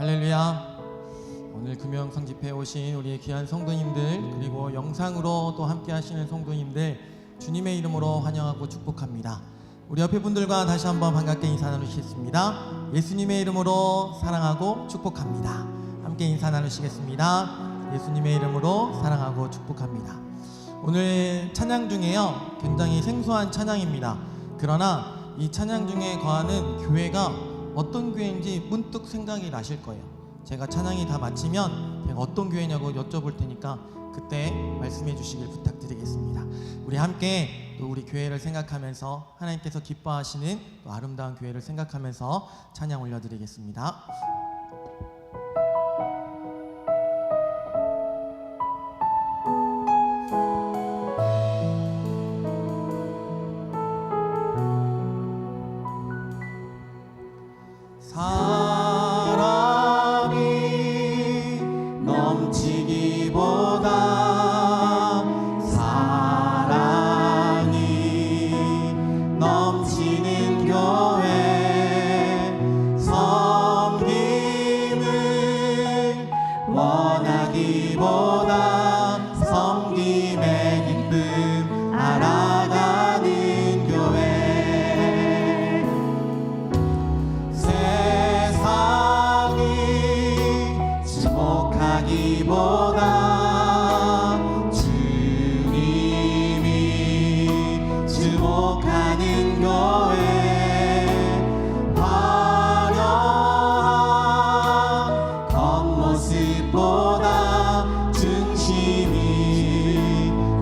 할렐루야. 오늘 금요영성 집회에 오신 우리 귀한 성도님들, 그리고 영상으로 또 함께 하시는 성도님들, 주님의 이름으로 환영하고 축복합니다. 우리 옆에 분들과 다시 한번 반갑게 인사 나누시겠습니다. 예수님의 이름으로 사랑하고 축복합니다. 함께 인사 나누시겠습니다. 예수님의 이름으로 사랑하고 축복합니다. 오늘 찬양 중에요, 굉장히 생소한 찬양입니다. 그러나 이 찬양 중에 거하는 교회가 어떤 교회인지 문득 생각이 나실 거예요. 제가 찬양이 다 마치면 제가 어떤 교회냐고 여쭤볼 테니까 그때 말씀해 주시길 부탁드리겠습니다. 우리 함께 또 우리 교회를 생각하면서, 하나님께서 기뻐하시는 또 아름다운 교회를 생각하면서 찬양 올려드리겠습니다. 사랑이 넘치기보다 사랑이 넘치는 교회, 섬김을 원하기보다 섬김의 기쁨 알아가는 교회, 보다 주님이 주목하는 교회, 화려한 겉모습보다 중심이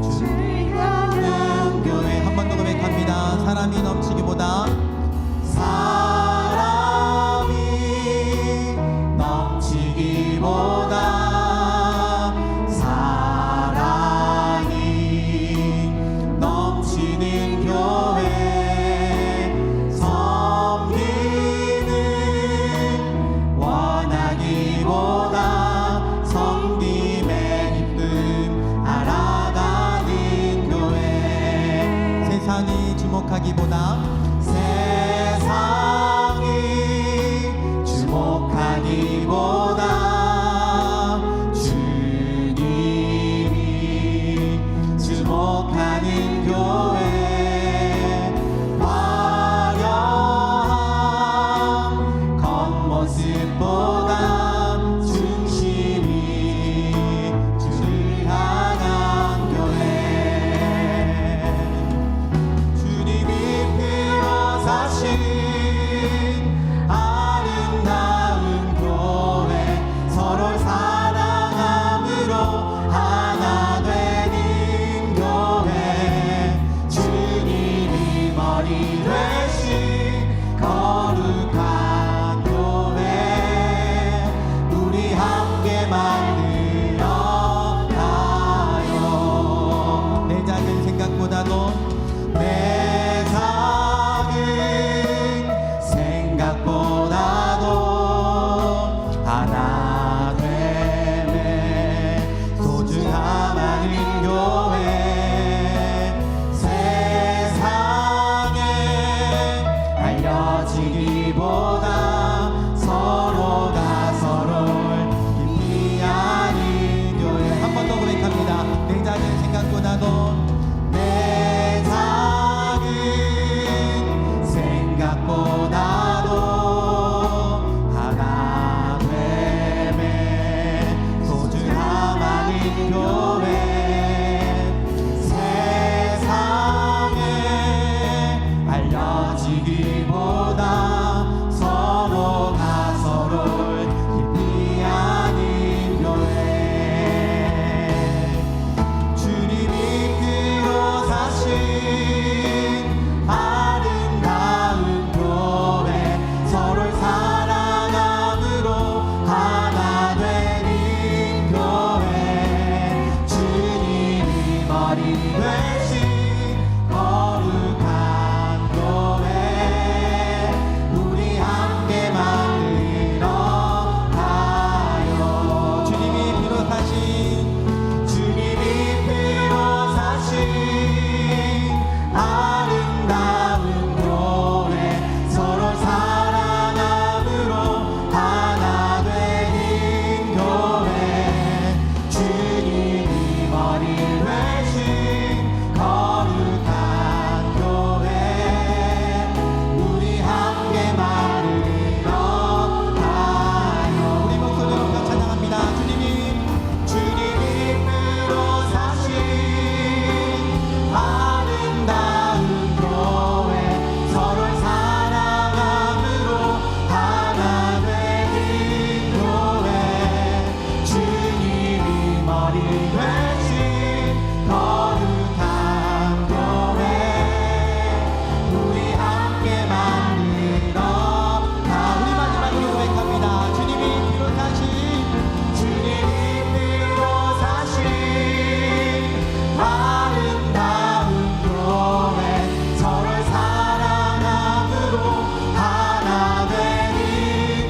주를 향한 교회. 한 번 더 고백합니다. 사람이 넘치기보다 사람이 넘치기보다 주목하기보다, 세상이 주목하기보다 주님이 주목하는 교회, 화려한 겉모습보다 중심이 주를 향한 교회, 아름다운 교회, 서로를 사랑함으로 하나 되는 교회, 주님이 머리 되신 거룩한 교회, 우리 함께 만들어 가요. 내 작은 생각보다도 내 작은 생각보다도 하나 됨에 소중함 아는 교회, 세상에 알려지기보다 서로가 서로를 깊이 아는 교회. 한 번 더 고백합니다. 내 작은 생각보다도, 내 작은 생각보다도 하나 됨에 소중함 아는 교회, 세상에 알려지기보다 서로가 서로를 깊이 아는 교회, 주님이 이끌어 사신 아름다운 교회, 서로를 사랑함으로 하나 되는 교회, 주님이 머리 되신 거룩한 교회, 우리 함께 만들어 가요. 주님이 피로 사신 아름다운 교회, 서로 사랑함으로 하나 되 머리 되신 거룩한 교회 우리 함께 만들어 가요. 우리 목소리로 찬양합니다. 주님이 이끌어 사신 아름다운 교회 서로를 사랑함으로 하나 되는 교회 주님이 머리 되신 거룩한 교회 우리 함께 만들어 가. 우리 마지막으로 고백합니다. 주님이 이끌어 사신 아름다운 교회 서로를 사랑함으로 하나 되는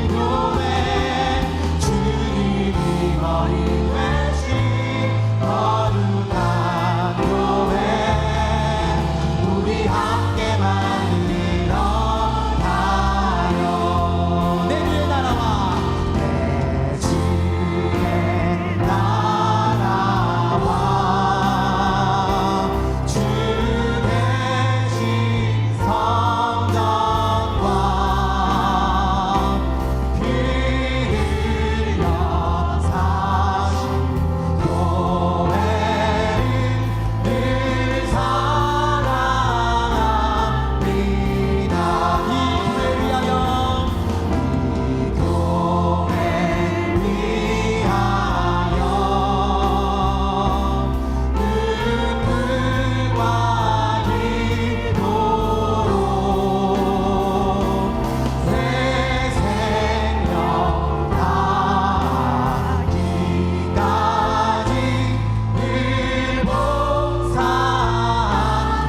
교회 주님이 머리 되신 거룩한 교회 우리 함께 만들어 가요. 내 주의 나라와 내 주의 나라와 주 대신 성전과 피 흘려 사신 교회를 늘 사랑합니다. 이 교회 위하여 이 교회 위하여 눈물과 기도로 새 생명 나기까지 늘 봉사.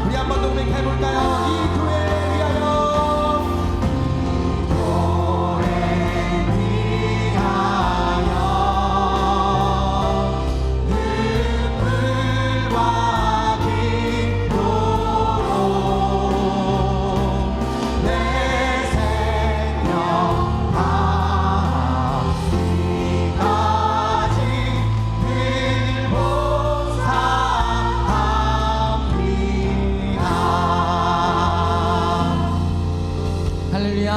우리 한 번 더 고백해볼까요? 이 교회 위하여 이 교회 위하여 눈물과 기도로 내 생명 다하기까지 늘 봉사합니다. 할렐루야.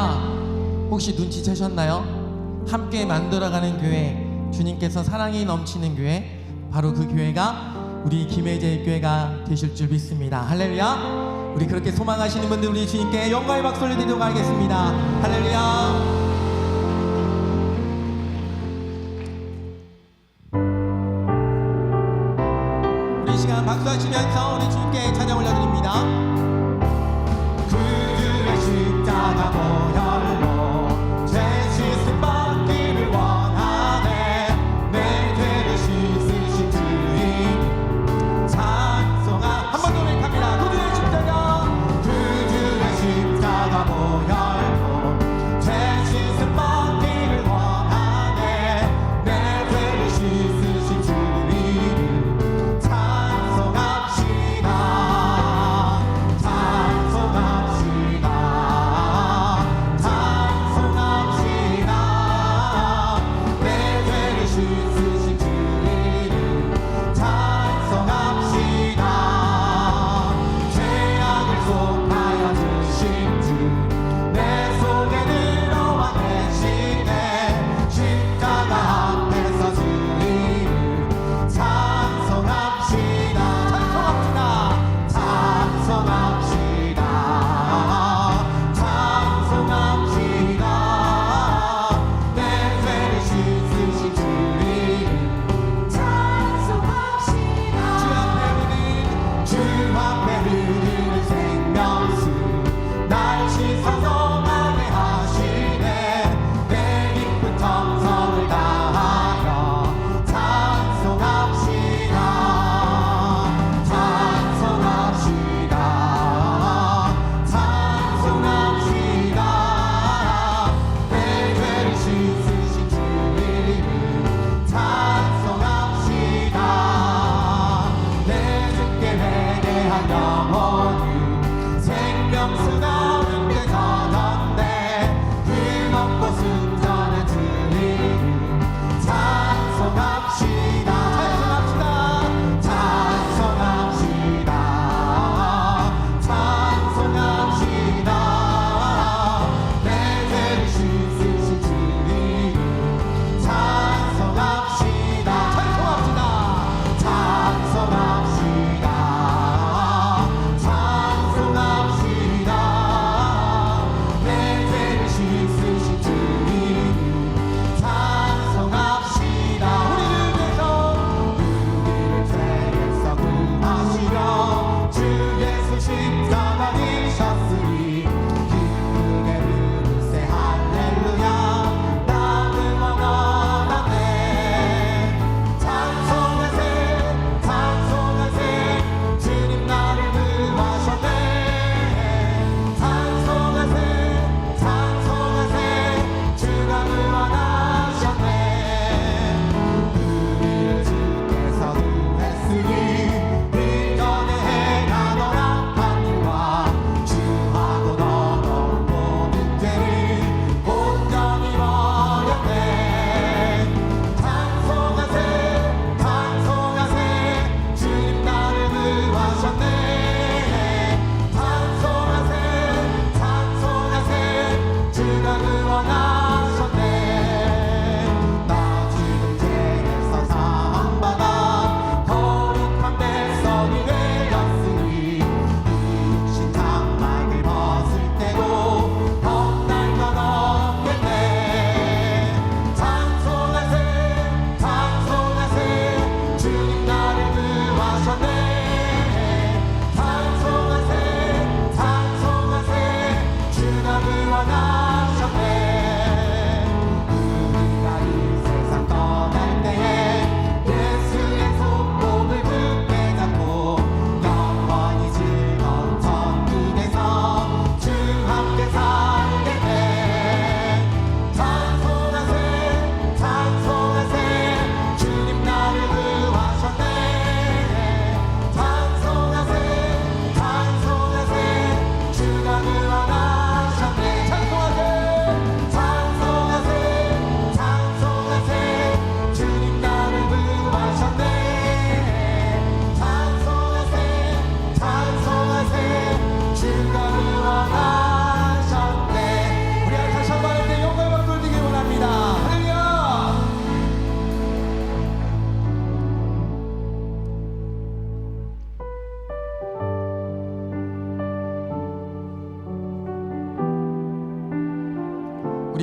혹시 눈치채셨나요? 함께 만들어가는 교회, 주님께서 사랑이 넘치는 교회, 바로 그 교회가 우리 김혜재 교회가 되실 줄 믿습니다. 할렐루야. 우리 그렇게 소망하시는 분들 우리 주님께 영광의 박수를 드리도록 하겠습니다. 할렐루야. 우리 시간 박수하시면서 우리 주님께 찬양 올려드립니다. 그들의 십자가 보혈로 죄 씻음 받기를 원하네. 내 죄를 씻으신 주님 찬송하. 한 번 더 고백합니다. 그들의 십자가 보혈로 죄 씻음 받기를 원하네. 내 죄를 씻으신 주님 찬송합시다. 찬송합시다.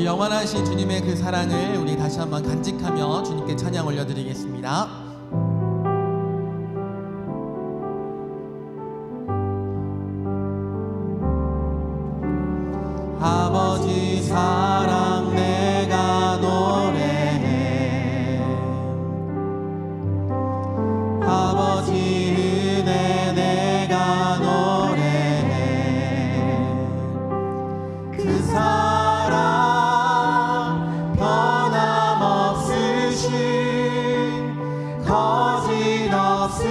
우리 영원하신 주님의 그 사랑을 우리 다시 한번 간직하며 주님께 찬양 올려드리겠습니다. 아버지 사랑 내가 노래해, 아버지 은혜 내가 노래해. 그 사랑 변함없으신, 거짓없으신,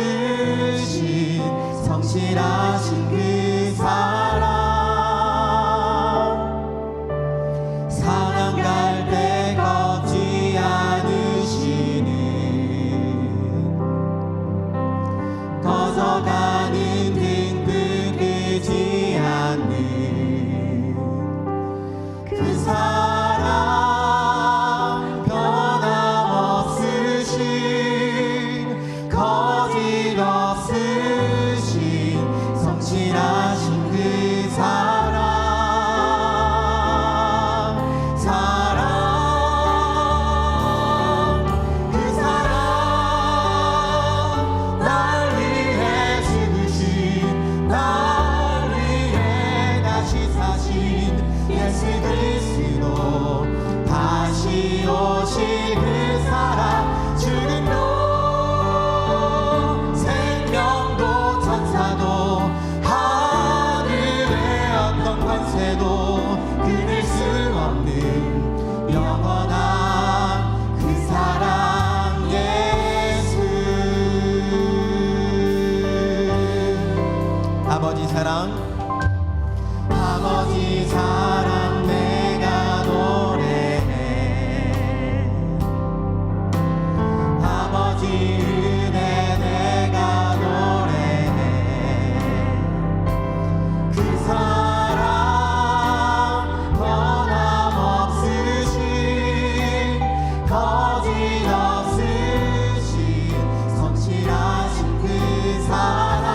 성실하신 그 사랑, 가는 등불 끄지 않는 그 사랑, 변함없으신, 거짓없으신, 성실하신 그 사랑, 그 사랑, 날 위해 날 위해 다시 사신 예수 그리스도, 다시 오실 그 사랑, 죽음도 생명도 천사도 하늘의 어떤 권세도 끊을 수 없는 영원한 그 사랑 예수. 아버지 사랑, 아버지 사랑 내가 노래해, 아버지 은혜 내가 노래해. 그 사랑 변함없으신, 거짓없으신, 성실하신 그 사랑,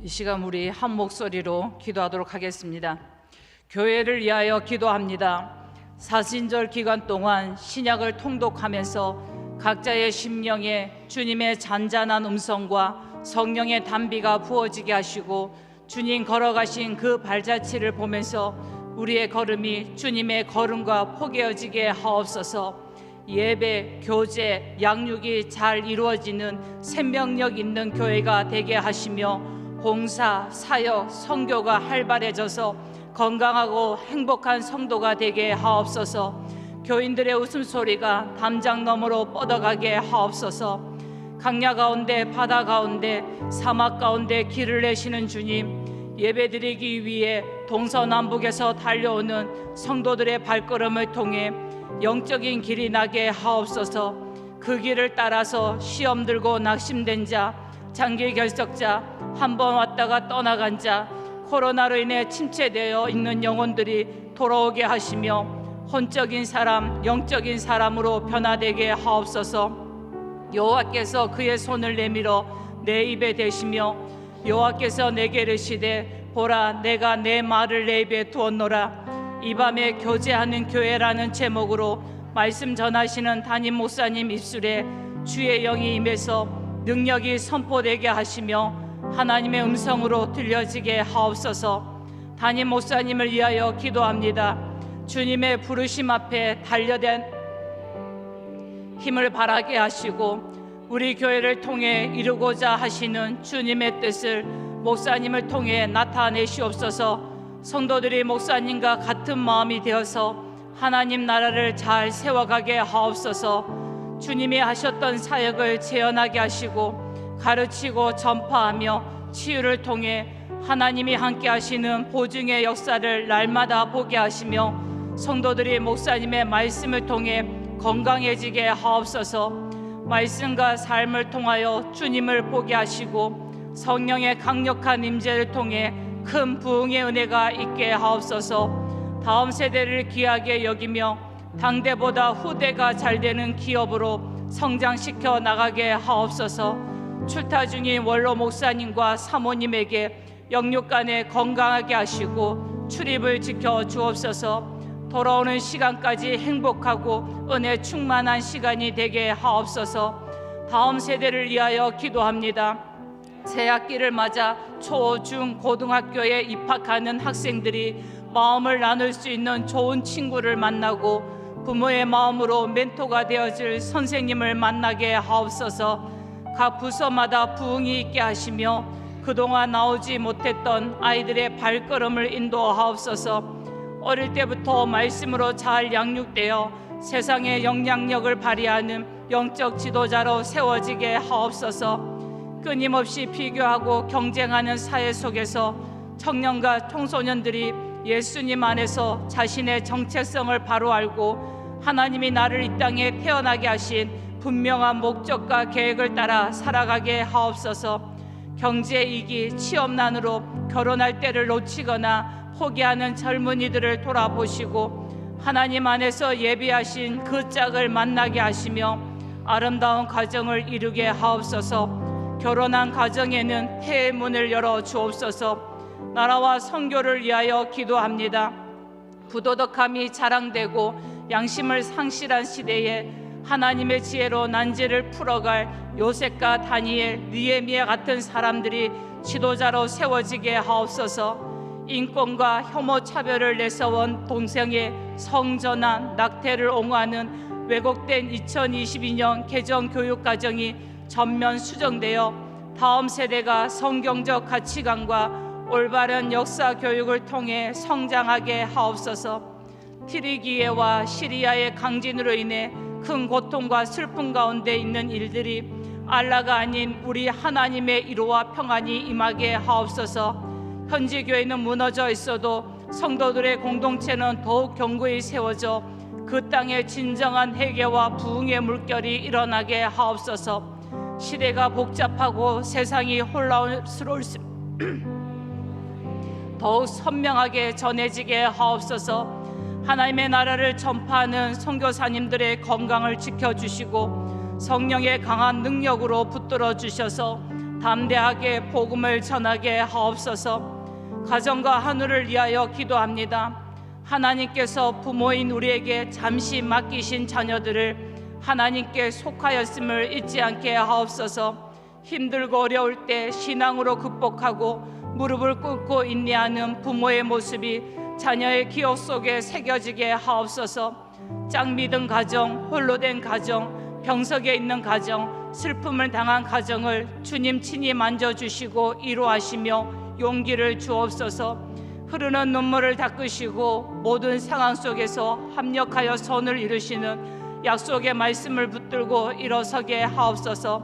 이 시간 우리 한 목소리로 기도하도록 하겠습니다. 교회를 위하여 기도합니다. 사신절 기간 동안 신약을 통독하면서 각자의 심령에 주님의 잔잔한 음성과 성령의 단비가 부어지게 하시고 주님 걸어가신 그 발자취를 보면서 우리의 걸음이 주님의 걸음과 포개어지게 하옵소서. 예배, 교제, 양육이 잘 이루어지는 생명력 있는 교회가 되게 하시며 봉사, 사역, 선교가 활발해져서 건강하고 행복한 성도가 되게 하옵소서. 교인들의 웃음소리가 담장 너머로 뻗어가게 하옵소서. 강야 가운데 바다 가운데 사막 가운데 길을 내시는 주님, 예배드리기 위해 동서남북에서 달려오는 성도들의 발걸음을 통해 영적인 길이 나게 하옵소서. 그 길을 따라서 시험 들고 낙심된 자, 장기 결석자, 한 번 왔다가 떠나간 자, 코로나로 인해 침체되어 있는 영혼들이 돌아오게 하시며 혼적인 사람, 영적인 사람으로 변화되게 하옵소서. 여호와께서 그의 손을 내밀어 내 입에 대시며 여호와께서 내게 이르시되 보라, 내가 내 말을 내 입에 두었노라. 이 밤에 교제하는 교회라는 제목으로 말씀 전하시는 담임 목사님 입술에 주의 영이 임해서 능력이 선포되게 하시며 하나님의 음성으로 들려지게 하옵소서. 담임 목사님을 위하여 기도합니다. 주님의 부르심 앞에 단련된 힘을 발하게 하시고 우리 교회를 통해 이루고자 하시는 주님의 뜻을 목사님을 통해 나타내시옵소서. 성도들이 목사님과 같은 마음이 되어서 하나님 나라를 잘 세워가게 하옵소서. 주님이 하셨던 사역을 재현하게 하시고 가르치고 전파하며 치유를 통해 하나님이 함께 하시는 보증의 역사를 날마다 보게 하시며 성도들이 목사님의 말씀을 통해 건강해지게 하옵소서. 말씀과 삶을 통하여 주님을 보게 하시고 성령의 강력한 임재를 통해 큰 부흥의 은혜가 있게 하옵소서. 다음 세대를 귀하게 여기며 당대보다 후대가 잘 되는 기업으로 성장시켜 나가게 하옵소서. 출타 중인 원로 목사님과 사모님에게 영육간에 건강하게 하시고 출입을 지켜 주옵소서. 돌아오는 시간까지 행복하고 은혜 충만한 시간이 되게 하옵소서. 다음 세대를 위하여 기도합니다. 새 학기를 맞아 초, 중, 고등학교에 입학하는 학생들이 마음을 나눌 수 있는 좋은 친구를 만나고 부모의 마음으로 멘토가 되어줄 선생님을 만나게 하옵소서. 각 부서마다 부흥이 있게 하시며 그동안 나오지 못했던 아이들의 발걸음을 인도하옵소서. 어릴 때부터 말씀으로 잘 양육되어 세상의 영향력을 발휘하는 영적 지도자로 세워지게 하옵소서. 끊임없이 비교하고 경쟁하는 사회 속에서 청년과 청소년들이 예수님 안에서 자신의 정체성을 바로 알고 하나님이 나를 이 땅에 태어나게 하신 분명한 목적과 계획을 따라 살아가게 하옵소서. 경제이기, 취업난으로 결혼할 때를 놓치거나 포기하는 젊은이들을 돌아보시고 하나님 안에서 예비하신 그 짝을 만나게 하시며 아름다운 가정을 이루게 하옵소서. 결혼한 가정에는 태의 문을 열어 주옵소서. 나라와 선교를 위하여 기도합니다. 부도덕함이 자랑되고 양심을 상실한 시대에 하나님의 지혜로 난제를 풀어갈 요셉과 다니엘, 느헤미야 같은 사람들이 지도자로 세워지게 하옵소서. 인권과 혐오 차별을 내세운 동성애, 성전환, 낙태를 옹호하는 왜곡된 2022년 개정 교육과정이 전면 수정되어 다음 세대가 성경적 가치관과 올바른 역사 교육을 통해 성장하게 하옵소서. 튀르기예와 시리아의 강진으로 인해 큰 고통과 슬픔 가운데 있는 일들이 알라가 아닌 우리 하나님의 위로와 평안이 임하게 하옵소서. 현지 교회는 무너져 있어도 성도들의 공동체는 더욱 견고히 세워져 그 땅에 진정한 회개와 부흥의 물결이 일어나게 하옵소서. 시대가 복잡하고 세상이 혼란스러울 더욱 선명하게 전해지게 하옵소서. 하나님의 나라를 전파하는 선교사님들의 건강을 지켜주시고 성령의 강한 능력으로 붙들어 주셔서 담대하게 복음을 전하게 하옵소서. 가정과 하늘을 위하여 기도합니다. 하나님께서 부모인 우리에게 잠시 맡기신 자녀들을 하나님께 속하였음을 잊지 않게 하옵소서. 힘들고 어려울 때 신앙으로 극복하고 무릎을 꿇고 인내하는 부모의 모습이 자녀의 기억 속에 새겨지게 하옵소서. 짝 믿은 가정, 홀로 된 가정, 병석에 있는 가정, 슬픔을 당한 가정을 주님 친히 만져주시고 위로하시며 용기를 주옵소서. 흐르는 눈물을 닦으시고 모든 상황 속에서 합력하여 선을 이루시는 약속의 말씀을 붙들고 일어서게 하옵소서.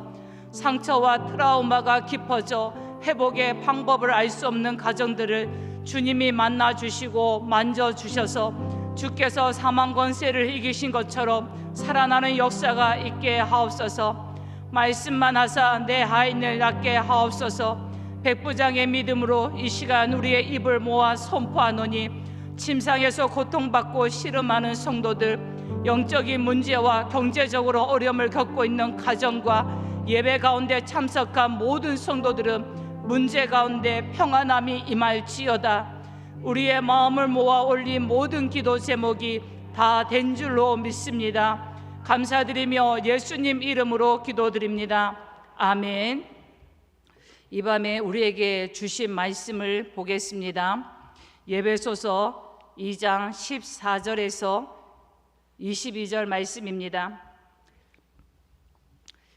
상처와 트라우마가 깊어져 회복의 방법을 알 수 없는 가정들을 주님이 만나주시고 만져주셔서 주께서 사망 권세를 이기신 것처럼 살아나는 역사가 있게 하옵소서. 말씀만 하사 내 하인을 낫게 하옵소서. 백부장의 믿음으로 이 시간 우리의 입을 모아 선포하노니 침상에서 고통받고 씨름하는 성도들, 영적인 문제와 경제적으로 어려움을 겪고 있는 가정과 예배 가운데 참석한 모든 성도들은 문제 가운데 평안함이 임할지어다. 우리의 마음을 모아 올린 모든 기도 제목이 다 된 줄로 믿습니다. 감사드리며 예수님 이름으로 기도드립니다. 아멘. 이 밤에 우리에게 주신 말씀을 보겠습니다. 예배소서 2장 14절에서 22절 말씀입니다.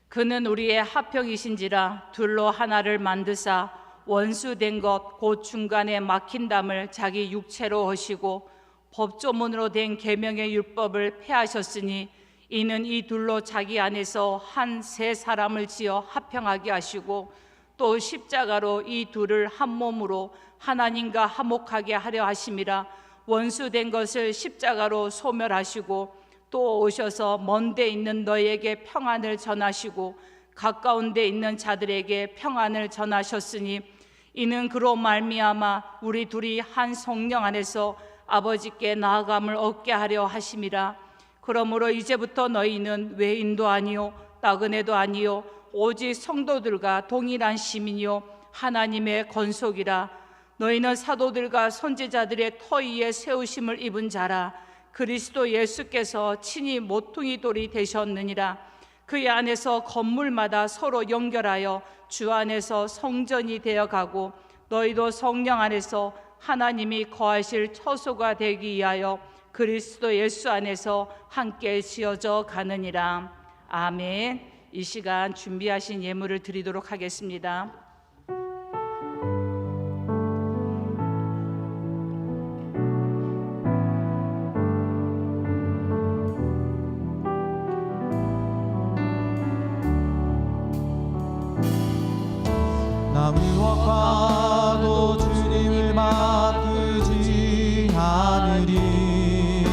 그는 우리의 화평이신지라 둘로 하나를 만드사 원수된 것 곧 중간에 막힌 담을 자기 육체로 하시고 법조문으로 된 계명의 율법을 폐하셨으니 이는 이 둘로 자기 안에서 한 세 사람을 지어 화평하게 하시고 또 십자가로 이 둘을 한 몸으로 하나님과 화목하게 하려 하심이라. 원수된 것을 십자가로 소멸하시고 또 오셔서 먼 데 있는 너희에게 평안을 전하시고 가까운 데 있는 자들에게 평안을 전하셨으니 이는 그로 말미암아 우리 둘이 한 성령 안에서 아버지께 나아감을 얻게 하려 하심이라. 그러므로 이제부터 너희는 외인도 아니요 나그네도 아니요 오직 성도들과 동일한 시민이요 하나님의 건속이라. 너희는 사도들과 선지자들의 터 위에 세우심을 입은 자라. 그리스도 예수께서 친히 모퉁이 돌이 되셨느니라. 그의 안에서 건물마다 서로 연결하여 주 안에서 성전이 되어가고 너희도 성령 안에서 하나님이 거하실 처소가 되기 위하여 그리스도 예수 안에서 함께 지어져 가느니라. 아멘. 이 시간 준비하신 예물을 드리도록 하겠습니다. 나 무엇과도 주님을 바꾸지 않으리.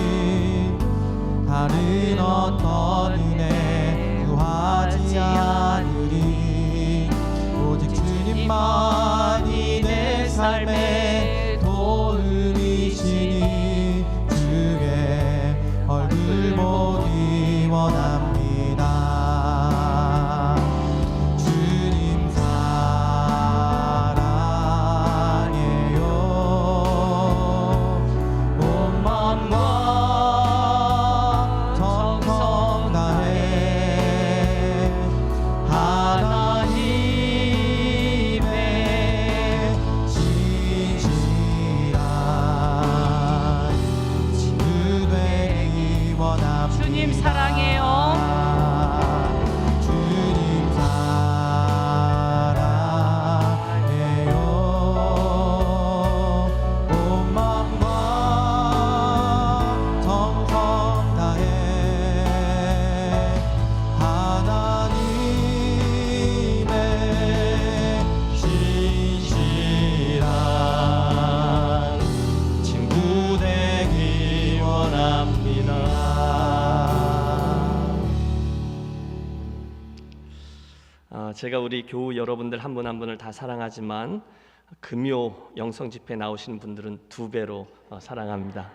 다른 어떤 은혜 구하지 않으리. 오직 주님만이 내 삶의 도움이시니 주의 얼굴 보기 원합니다. 주님 사랑해요. 주님 사랑해요. 온 마음과 정성 다해 하나님의 신실한 친구 되기 원합니다. 제가 우리 교우 여러분들 한 분 한 분을 다 사랑하지만 금요 영성 집회 나오시는 분들은 두 배로 사랑합니다.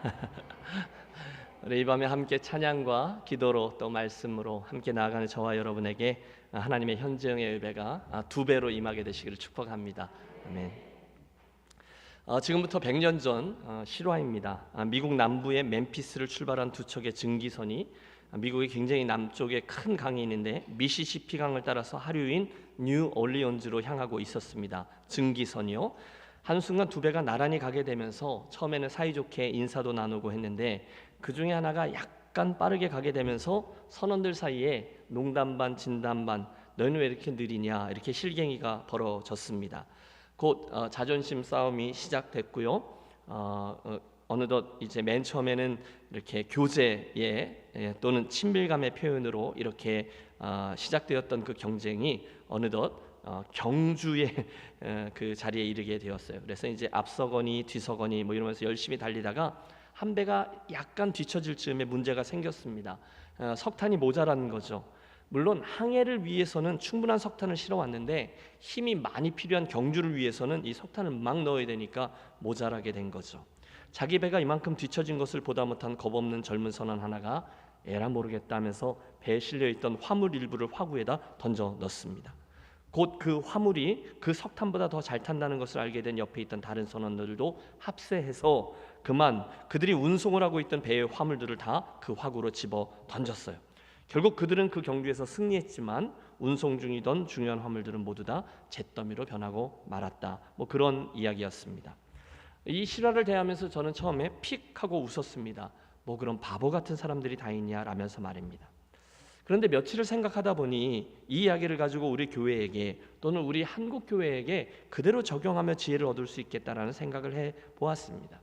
우리 이 밤에 함께 찬양과 기도로 또 말씀으로 함께 나아가는 저와 여러분에게 하나님의 현재형의 예배가 2배로 임하게 되시기를 축복합니다. 아멘. 지금부터 100년 전 실화입니다. 미국 남부의 멤피스를 출발한 두 척의 증기선이 미국의 굉장히 남쪽에 큰 강이 있는데 미시시피 강을 따라서 하류인 뉴올리언즈로 향하고 있었습니다. 증기선이요. 한순간 두 배가 나란히 가게 되면서 처음에는 사이좋게 인사도 나누고 했는데 그 중에 하나가 약간 빠르게 가게 되면서 선원들 사이에 농담 반 진담 반 너희는 왜 이렇게 느리냐 이렇게 실갱이가 벌어졌습니다. 곧 자존심 싸움이 시작됐고요. 어느덧 이제 맨 처음에는 이렇게 교제의 또는 친밀감의 표현으로 이렇게 시작되었던 그 경쟁이 어느덧 경주의 그 자리에 이르게 되었어요. 그래서 이제 앞서거니 뒤서거니 뭐 이러면서 열심히 달리다가 한 배가 약간 뒤처질 즈음에 문제가 생겼습니다. 석탄이 모자라는 거죠. 물론 항해를 위해서는 충분한 석탄을 실어왔는데 힘이 많이 필요한 경주를 위해서는 이 석탄을 막 넣어야 되니까 모자라게 된 거죠. 자기 배가 이만큼 뒤처진 것을 보다 못한 겁없는 젊은 선원 하나가 에라 모르겠다 하면서 배에 실려있던 화물 일부를 화구에다 던져 넣습니다. 곧 그 화물이 그 석탄보다 더 잘 탄다는 것을 알게 된 옆에 있던 다른 선원들도 합세해서 그만 그들이 운송을 하고 있던 배의 화물들을 다 그 화구로 집어 던졌어요. 결국 그들은 그 경주에서 승리했지만 운송 중이던 중요한 화물들은 모두 다 잿더미로 변하고 말았다. 뭐 그런 이야기였습니다. 이 실화를 대하면서 저는 처음에 픽 하고 웃었습니다. 뭐 그런 바보 같은 사람들이 다 있냐라면서 말입니다. 그런데 며칠을 생각하다 보니 이 이야기를 가지고 우리 교회에게 또는 우리 한국 교회에게 그대로 적용하며 지혜를 얻을 수 있겠다라는 생각을 해 보았습니다.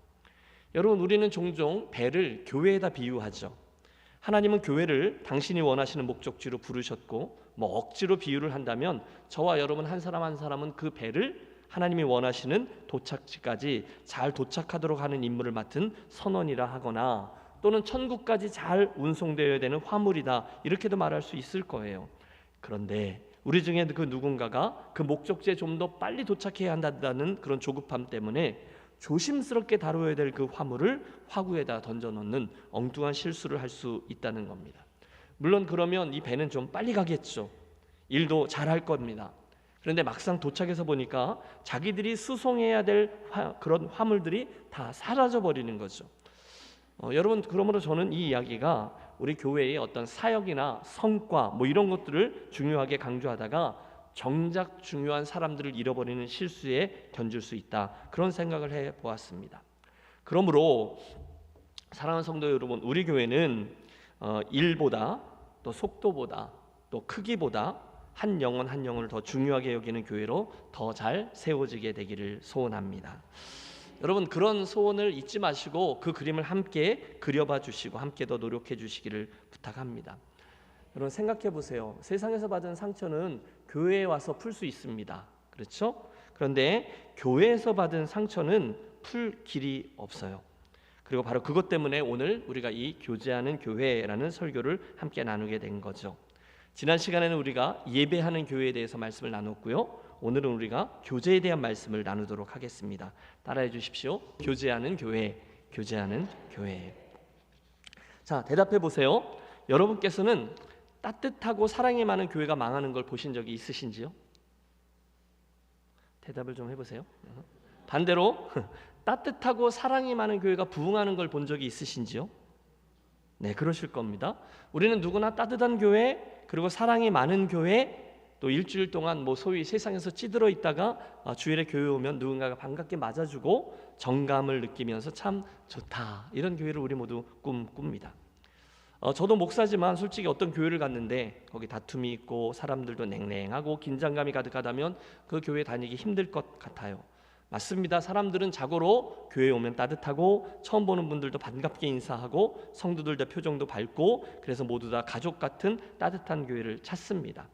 여러분, 우리는 종종 배를 교회에다 비유하죠. 하나님은 교회를 당신이 원하시는 목적지로 부르셨고 뭐 억지로 비유를 한다면 저와 여러분 한 사람 한 사람은 그 배를 하나님이 원하시는 도착지까지 잘 도착하도록 하는 임무를 맡은 선원이라 하거나 또는 천국까지 잘 운송되어야 되는 화물이다 이렇게도 말할 수 있을 거예요. 그런데 우리 중에 그 누군가가 그 목적지에 좀 더 빨리 도착해야 한다는 그런 조급함 때문에 조심스럽게 다뤄야 될 그 화물을 화구에다 던져놓는 엉뚱한 실수를 할 수 있다는 겁니다. 물론 그러면 이 배는 좀 빨리 가겠죠. 일도 잘할 겁니다. 그런데 막상 도착해서 보니까 자기들이 수송해야 될 그런 화물들이 다 사라져버리는 거죠. 여러분, 그러므로 저는 이 이야기가 우리 교회의 어떤 사역이나 성과 뭐 이런 것들을 중요하게 강조하다가 정작 중요한 사람들을 잃어버리는 실수에 견줄 수 있다, 그런 생각을 해보았습니다. 그러므로 사랑하는 성도 여러분, 우리 교회는 일보다 또 속도보다 또 크기보다 한 영혼 한 영혼을 더 중요하게 여기는 교회로 더 잘 세워지게 되기를 소원합니다. 여러분, 그런 소원을 잊지 마시고 그 그림을 함께 그려봐 주시고 함께 더 노력해 주시기를 부탁합니다. 여러분, 생각해 보세요. 세상에서 받은 상처는 교회에 와서 풀 수 있습니다. 그렇죠? 그런데 교회에서 받은 상처는 풀 길이 없어요. 그리고 바로 그것 때문에 오늘 우리가 이 교제하는 교회라는 설교를 함께 나누게 된 거죠. 지난 시간에는 우리가 예배하는 교회에 대해서 말씀을 나눴고요. 오늘은 우리가 교제에 대한 말씀을 나누도록 하겠습니다. 따라해 주십시오. 교제하는 교회, 교제하는 교회. 자, 대답해 보세요. 여러분께서는 따뜻하고 사랑이 많은 교회가 망하는 걸 보신 적이 있으신지요? 대답을 좀 해보세요. 반대로 따뜻하고 사랑이 많은 교회가 부흥하는 걸 본 적이 있으신지요? 네, 그러실 겁니다. 우리는 누구나 따뜻한 교회, 그리고 사랑이 많은 교회, 또 일주일 동안 뭐 소위 세상에서 찌들어 있다가 주일에 교회 오면 누군가가 반갑게 맞아주고 정감을 느끼면서 참 좋다, 이런 교회를 우리 모두 꿈꿉니다. 저도 목사지만 솔직히 어떤 교회를 갔는데 거기 다툼이 있고 사람들도 냉랭하고 긴장감이 가득하다면 그 교회 다니기 힘들 것 같아요. 맞습니다. 사람들은 자고로 교회에 오면 따뜻하고 처음 보는 분들도 반갑게 인사하고 성도들도 표정도 밝고 그래서 모두 다 가족 같은 따뜻한 교회를 찾습니다.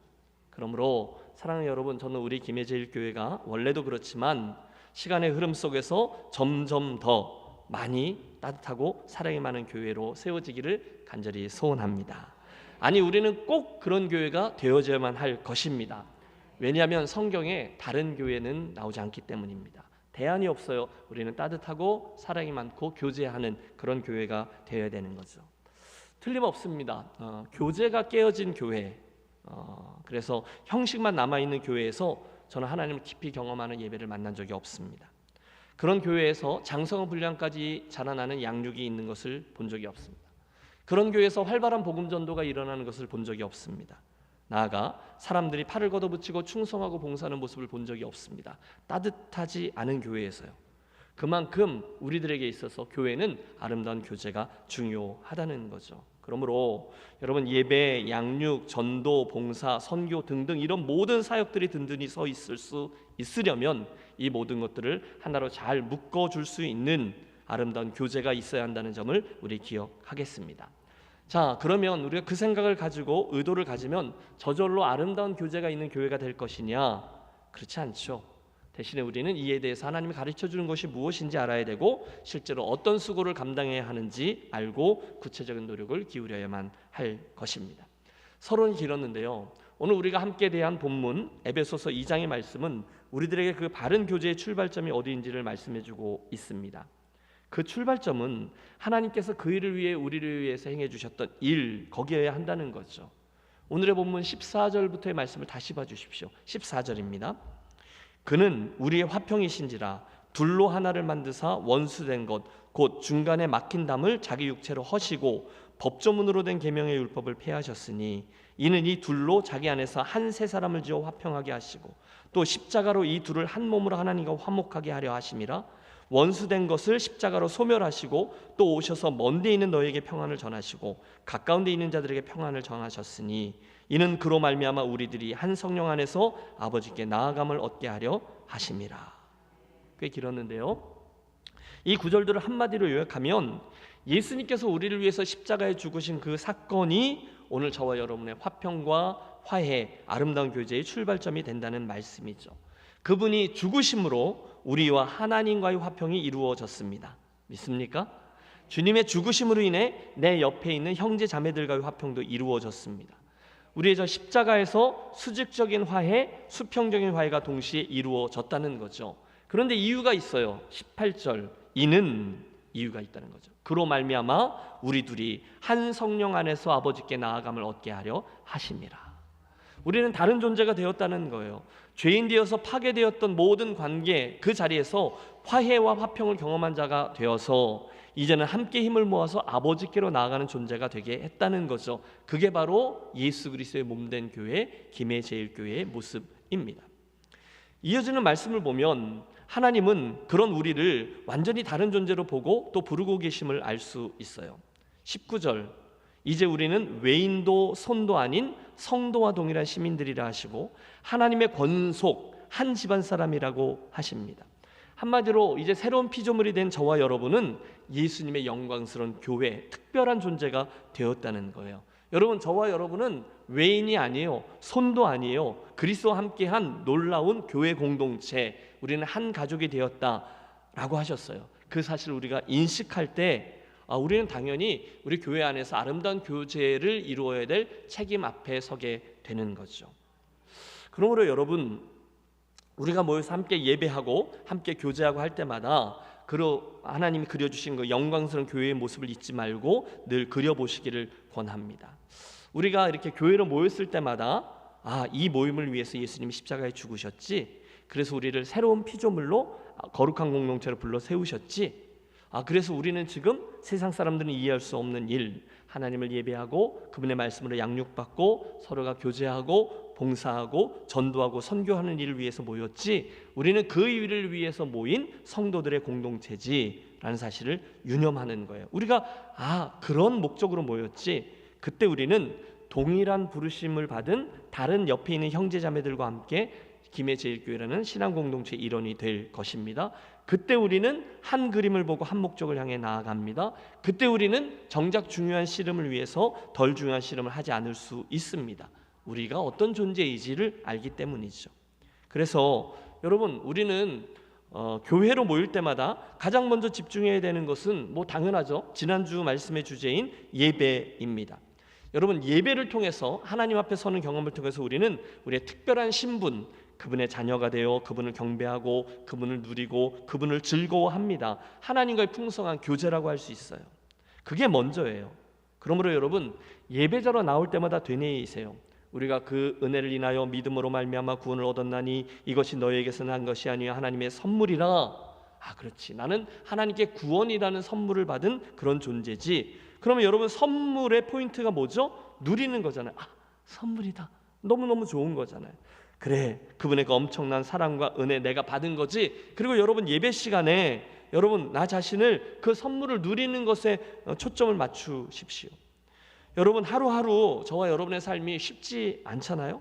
그러므로 사랑하는 여러분, 저는 우리 김해제일교회가 원래도 그렇지만 시간의 흐름 속에서 점점 더 많이 따뜻하고 사랑이 많은 교회로 세워지기를 간절히 소원합니다. 아니, 우리는 꼭 그런 교회가 되어져야만 할 것입니다. 왜냐하면 성경에 다른 교회는 나오지 않기 때문입니다. 대안이 없어요. 우리는 따뜻하고 사랑이 많고 교제하는 그런 교회가 되어야 되는 거죠. 틀림없습니다. 교제가 깨어진 교회, 그래서 형식만 남아있는 교회에서 저는 하나님을 깊이 경험하는 예배를 만난 적이 없습니다. 그런 교회에서 장성한 분량까지 자라나는 양육이 있는 것을 본 적이 없습니다. 그런 교회에서 활발한 복음 전도가 일어나는 것을 본 적이 없습니다. 나아가 사람들이 팔을 걷어붙이고 충성하고 봉사하는 모습을 본 적이 없습니다. 따뜻하지 않은 교회에서요. 그만큼 우리들에게 있어서 교회는 아름다운 교제가 중요하다는 거죠. 그러므로 여러분, 예배, 양육, 전도, 봉사, 선교 등등 이런 모든 사역들이 든든히 서 있을 수 있으려면 이 모든 것들을 하나로 잘 묶어줄 수 있는 아름다운 교제가 있어야 한다는 점을 우리 기억하겠습니다. 자, 그러면 우리가 그 생각을 가지고 의도를 가지면 저절로 아름다운 교제가 있는 교회가 될 것이냐? 그렇지 않죠. 대신에 우리는 이에 대해서 하나님이 가르쳐주는 것이 무엇인지 알아야 되고 실제로 어떤 수고를 감당해야 하는지 알고 구체적인 노력을 기울여야만 할 것입니다. 서론이 길었는데요, 오늘 우리가 함께 대한 본문 에베소서 2장의 말씀은 우리들에게 그 바른 교제의 출발점이 어디인지를 말씀해주고 있습니다. 그 출발점은 하나님께서 그 일을 위해 우리를 위해서 행해 주셨던 일, 거기에야 한다는 거죠. 오늘의 본문 14절부터의 말씀을 다시 봐주십시오. 14절입니다. 그는 우리의 화평이신지라 둘로 하나를 만드사 원수된 것 곧 중간에 막힌 담을 자기 육체로 허시고 법조문으로 된 계명의 율법을 폐하셨으니 이는 이 둘로 자기 안에서 한 세 사람을 지어 화평하게 하시고 또 십자가로 이 둘을 한 몸으로 하나님과 화목하게 하려 하심이라. 원수된 것을 십자가로 소멸하시고 또 오셔서 먼데 있는 너에게 평안을 전하시고 가까운 데 있는 자들에게 평안을 전하셨으니 이는 그로 말미암아 우리들이 한 성령 안에서 아버지께 나아감을 얻게 하려 하심이라. 꽤 길었는데요, 이 구절들을 한마디로 요약하면 예수님께서 우리를 위해서 십자가에 죽으신 그 사건이 오늘 저와 여러분의 화평과 화해, 아름다운 교제의 출발점이 된다는 말씀이죠. 그분이 죽으심으로 우리와 하나님과의 화평이 이루어졌습니다. 믿습니까? 주님의 죽으심으로 인해 내 옆에 있는 형제 자매들과의 화평도 이루어졌습니다. 우리의 저 십자가에서 수직적인 화해, 수평적인 화해가 동시에 이루어졌다는 거죠. 그런데 이유가 있어요. 18절, 이는 이유가 있다는 거죠. 그로 말미암아 우리 둘이 한 성령 안에서 아버지께 나아감을 얻게 하려 하심이라. 우리는 다른 존재가 되었다는 거예요. 죄인 되어서 파괴되었던 모든 관계, 그 자리에서 화해와 화평을 경험한 자가 되어서 이제는 함께 힘을 모아서 아버지께로 나아가는 존재가 되게 했다는 거죠. 그게 바로 예수 그리스도의 몸된 교회, 김해제일교회의 모습입니다. 이어지는 말씀을 보면 하나님은 그런 우리를 완전히 다른 존재로 보고 또 부르고 계심을 알 수 있어요. 19절, 이제 우리는 외인도 손도 아닌 성도와 동일한 시민들이라 하시고 하나님의 권속 한 집안 사람이라고 하십니다. 한마디로 이제 새로운 피조물이 된 저와 여러분은 예수님의 영광스러운 교회, 특별한 존재가 되었다는 거예요. 여러분, 저와 여러분은 외인이 아니에요. 손도 아니에요. 그리스도와 함께한 놀라운 교회 공동체, 우리는 한 가족이 되었다라고 하셨어요. 그 사실을 우리가 인식할 때 우리는 당연히 우리 교회 안에서 아름다운 교제를 이루어야 될 책임 앞에 서게 되는 거죠. 그러므로 여러분, 우리가 모여서 함께 예배하고 함께 교제하고 할 때마다 하나님이 그려주신 그 영광스러운 교회의 모습을 잊지 말고 늘 그려보시기를 권합니다. 우리가 이렇게 교회로 모였을 때마다 이 모임을 위해서 예수님이 십자가에 죽으셨지, 그래서 우리를 새로운 피조물로 거룩한 공동체로 불러 세우셨지, 그래서 우리는 지금 세상 사람들은 이해할 수 없는 일, 하나님을 예배하고 그분의 말씀으로 양육받고 서로가 교제하고 봉사하고 전도하고 선교하는 일을 위해서 모였지, 우리는 그 일을 위해서 모인 성도들의 공동체지라는 사실을 유념하는 거예요. 우리가 그런 목적으로 모였지, 그때 우리는 동일한 부르심을 받은 다른 옆에 있는 형제자매들과 함께 김해제일교회라는 신앙 공동체의 일원이 될 것입니다. 그때 우리는 한 그림을 보고 한 목적을 향해 나아갑니다. 그때 우리는 정작 중요한 씨름을 위해서 덜 중요한 씨름을 하지 않을 수 있습니다. 우리가 어떤 존재이지를 알기 때문이죠. 그래서 여러분, 우리는 교회로 모일 때마다 가장 먼저 집중해야 되는 것은 당연하죠. 지난주 말씀의 주제인 예배입니다. 여러분, 예배를 통해서 하나님 앞에 서는 경험을 통해서 우리는 우리의 특별한 신분, 그분의 자녀가 되어 그분을 경배하고 그분을 누리고 그분을 즐거워합니다. 하나님과의 풍성한 교제라고 할 수 있어요. 그게 먼저예요. 그러므로 여러분, 예배자로 나올 때마다 되뇌이세요. 우리가 그 은혜를 인하여 믿음으로 말미암아 구원을 얻었나니 이것이 너희에게서 난 것이 아니요 하나님의 선물이라. 아, 그렇지, 나는 하나님께 구원이라는 선물을 받은 그런 존재지. 그러면 여러분, 선물의 포인트가 뭐죠? 누리는 거잖아요. 아, 선물이다, 너무너무 좋은 거잖아요. 그래, 그분의 그 엄청난 사랑과 은혜 내가 받은 거지. 그리고 여러분, 예배 시간에 여러분, 나 자신을 그 선물을 누리는 것에 초점을 맞추십시오. 여러분, 하루하루 저와 여러분의 삶이 쉽지 않잖아요.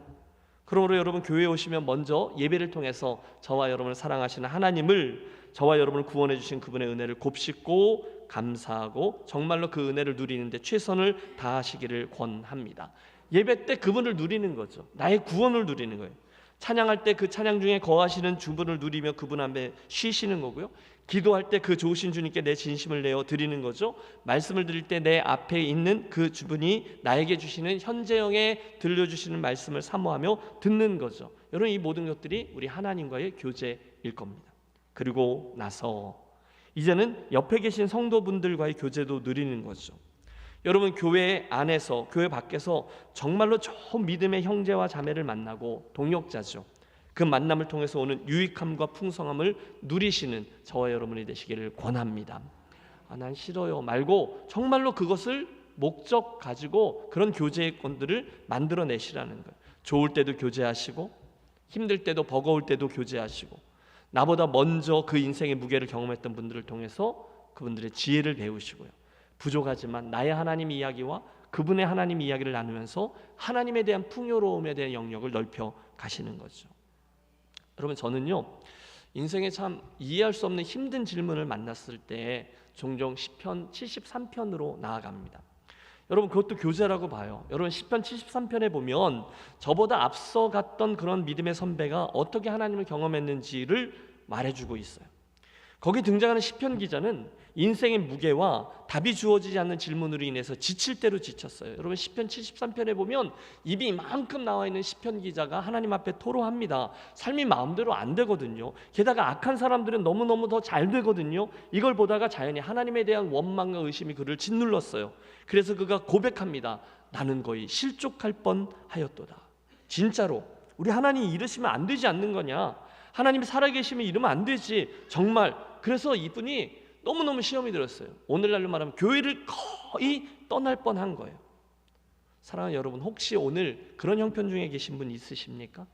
그러므로 여러분, 교회에 오시면 먼저 예배를 통해서 저와 여러분을 사랑하시는 하나님을, 저와 여러분을 구원해 주신 그분의 은혜를 곱씹고 감사하고 정말로 그 은혜를 누리는데 최선을 다하시기를 권합니다. 예배 때 그분을 누리는 거죠. 나의 구원을 누리는 거예요. 찬양할 때 그 찬양 중에 거하시는 주분을 누리며 그분 앞에 쉬시는 거고요. 기도할 때 그 좋으신 주님께 내 진심을 내어 드리는 거죠. 말씀을 드릴 때 내 앞에 있는 그 주분이 나에게 주시는 현재형에 들려주시는 말씀을 사모하며 듣는 거죠. 여러분, 이 모든 것들이 우리 하나님과의 교제일 겁니다. 그리고 나서 이제는 옆에 계신 성도분들과의 교제도 누리는 거죠. 여러분, 교회 안에서 교회 밖에서 정말로 좋은 믿음의 형제와 자매를 만나고 동역자죠. 그 만남을 통해서 오는 유익함과 풍성함을 누리시는 저와 여러분이 되시기를 권합니다. 아, 난 싫어요 말고 정말로 그것을 목적 가지고 그런 교제권들을 만들어내시라는 거예요. 좋을 때도 교제하시고 힘들 때도 버거울 때도 교제하시고 나보다 먼저 그 인생의 무게를 경험했던 분들을 통해서 그분들의 지혜를 배우시고요. 부족하지만 나의 하나님 이야기와 그분의 하나님 이야기를 나누면서 하나님에 대한 풍요로움에 대한 영역을 넓혀 가시는 거죠. 여러분, 저는요, 인생에 참 이해할 수 없는 힘든 질문을 만났을 때 종종 시편 73편으로 나아갑니다. 여러분, 그것도 교제라고 봐요. 여러분, 시편 73편에 보면 저보다 앞서갔던 그런 믿음의 선배가 어떻게 하나님을 경험했는지를 말해주고 있어요. 거기 등장하는 시편 기자는 인생의 무게와 답이 주어지지 않는 질문으로 인해서 지칠 대로 지쳤어요. 여러분, 시편 73편에 보면 입이 이만큼 나와 있는 시편 기자가 하나님 앞에 토로합니다. 삶이 마음대로 안 되거든요. 게다가 악한 사람들은 너무너무 더 잘 되거든요. 이걸 보다가 자연히 하나님에 대한 원망과 의심이 그를 짓눌렀어요. 그래서 그가 고백합니다. 나는 거의 실족할 뻔하였도다. 진짜로 우리 하나님이 이러시면 안 되지 않는 거냐? 하나님이 살아계시면 이러면 안 되지. 정말. 그래서 이분이 너무너무 시험이 들었어요. 오늘날로 말하면 교회를 거의 떠날 뻔한 거예요. 사랑하는 여러분, 혹시 오늘 그런 형편 중에 계신 분 있으십니까?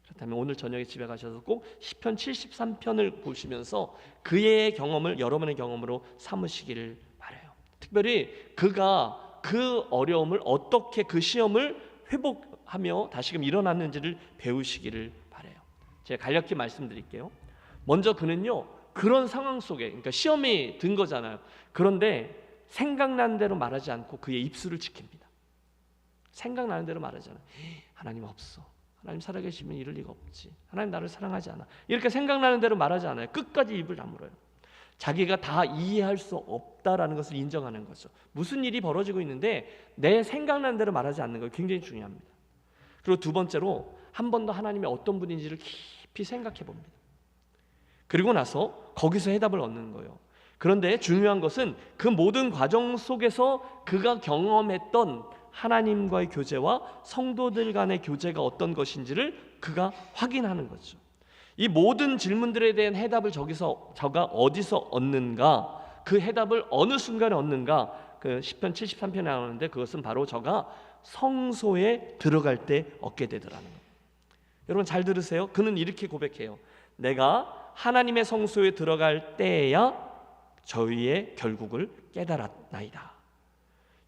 그렇다면 오늘 저녁에 집에 가셔서 꼭 시편 73편을 보시면서 그의 경험을 여러분의 경험으로 삼으시기를 바라요. 특별히 그가 그 어려움을 어떻게 그 시험을 회복하며 다시금 일어났는지를 배우시기를 바라요. 제가 간략히 말씀드릴게요. 먼저 그는요, 그런 상황 속에, 그러니까 시험이 든 거잖아요. 그런데 생각나는 대로 말하지 않고 그의 입술을 지킵니다. 생각나는 대로 말하잖아요. 하나님 없어. 하나님 살아계시면 이럴 리가 없지. 하나님 나를 사랑하지 않아. 이렇게 생각나는 대로 말하지 않아요. 끝까지 입을 다물어요. 자기가 다 이해할 수 없다라는 것을 인정하는 거죠. 무슨 일이 벌어지고 있는데 내 생각나는 대로 말하지 않는 거 굉장히 중요합니다. 그리고 두 번째로 한 번 더 하나님이 어떤 분인지를 깊이 생각해 봅니다. 그리고 나서 거기서 해답을 얻는 거예요. 그런데 중요한 것은 그 모든 과정 속에서 그가 경험했던 하나님과의 교제와 성도들 간의 교제가 어떤 것인지를 그가 확인하는 거죠. 이 모든 질문들에 대한 해답을 저가 어디서 얻는가? 그 해답을 어느 순간에 얻는가? 그 시편 73편에 나오는데 그것은 바로 저가 성소에 들어갈 때 얻게 되더라는 거예요. 여러분 잘 들으세요. 그는 이렇게 고백해요. 내가 하나님의 성소에 들어갈 때에야 저희의 결국을 깨달았나이다.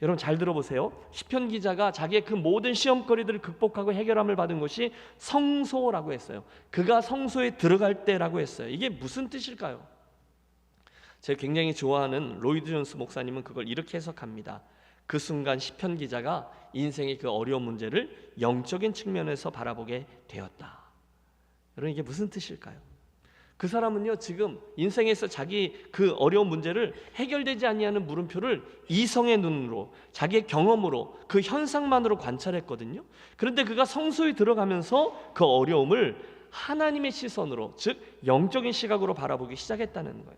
여러분 잘 들어보세요. 시편 기자가 자기의 그 모든 시험거리들을 극복하고 해결함을 받은 것이 성소라고 했어요. 그가 성소에 들어갈 때라고 했어요. 이게 무슨 뜻일까요? 제가 굉장히 좋아하는 로이드 존스 목사님은 그걸 이렇게 해석합니다. 그 순간 시편 기자가 인생의 그 어려운 문제를 영적인 측면에서 바라보게 되었다. 여러분 이게 무슨 뜻일까요? 그 사람은요 지금 인생에서 자기 그 어려운 문제를 해결되지 아니하는 물음표를 이성의 눈으로 자기의 경험으로 그 현상만으로 관찰했거든요. 그런데 그가 성소에 들어가면서 그 어려움을 하나님의 시선으로 즉 영적인 시각으로 바라보기 시작했다는 거예요.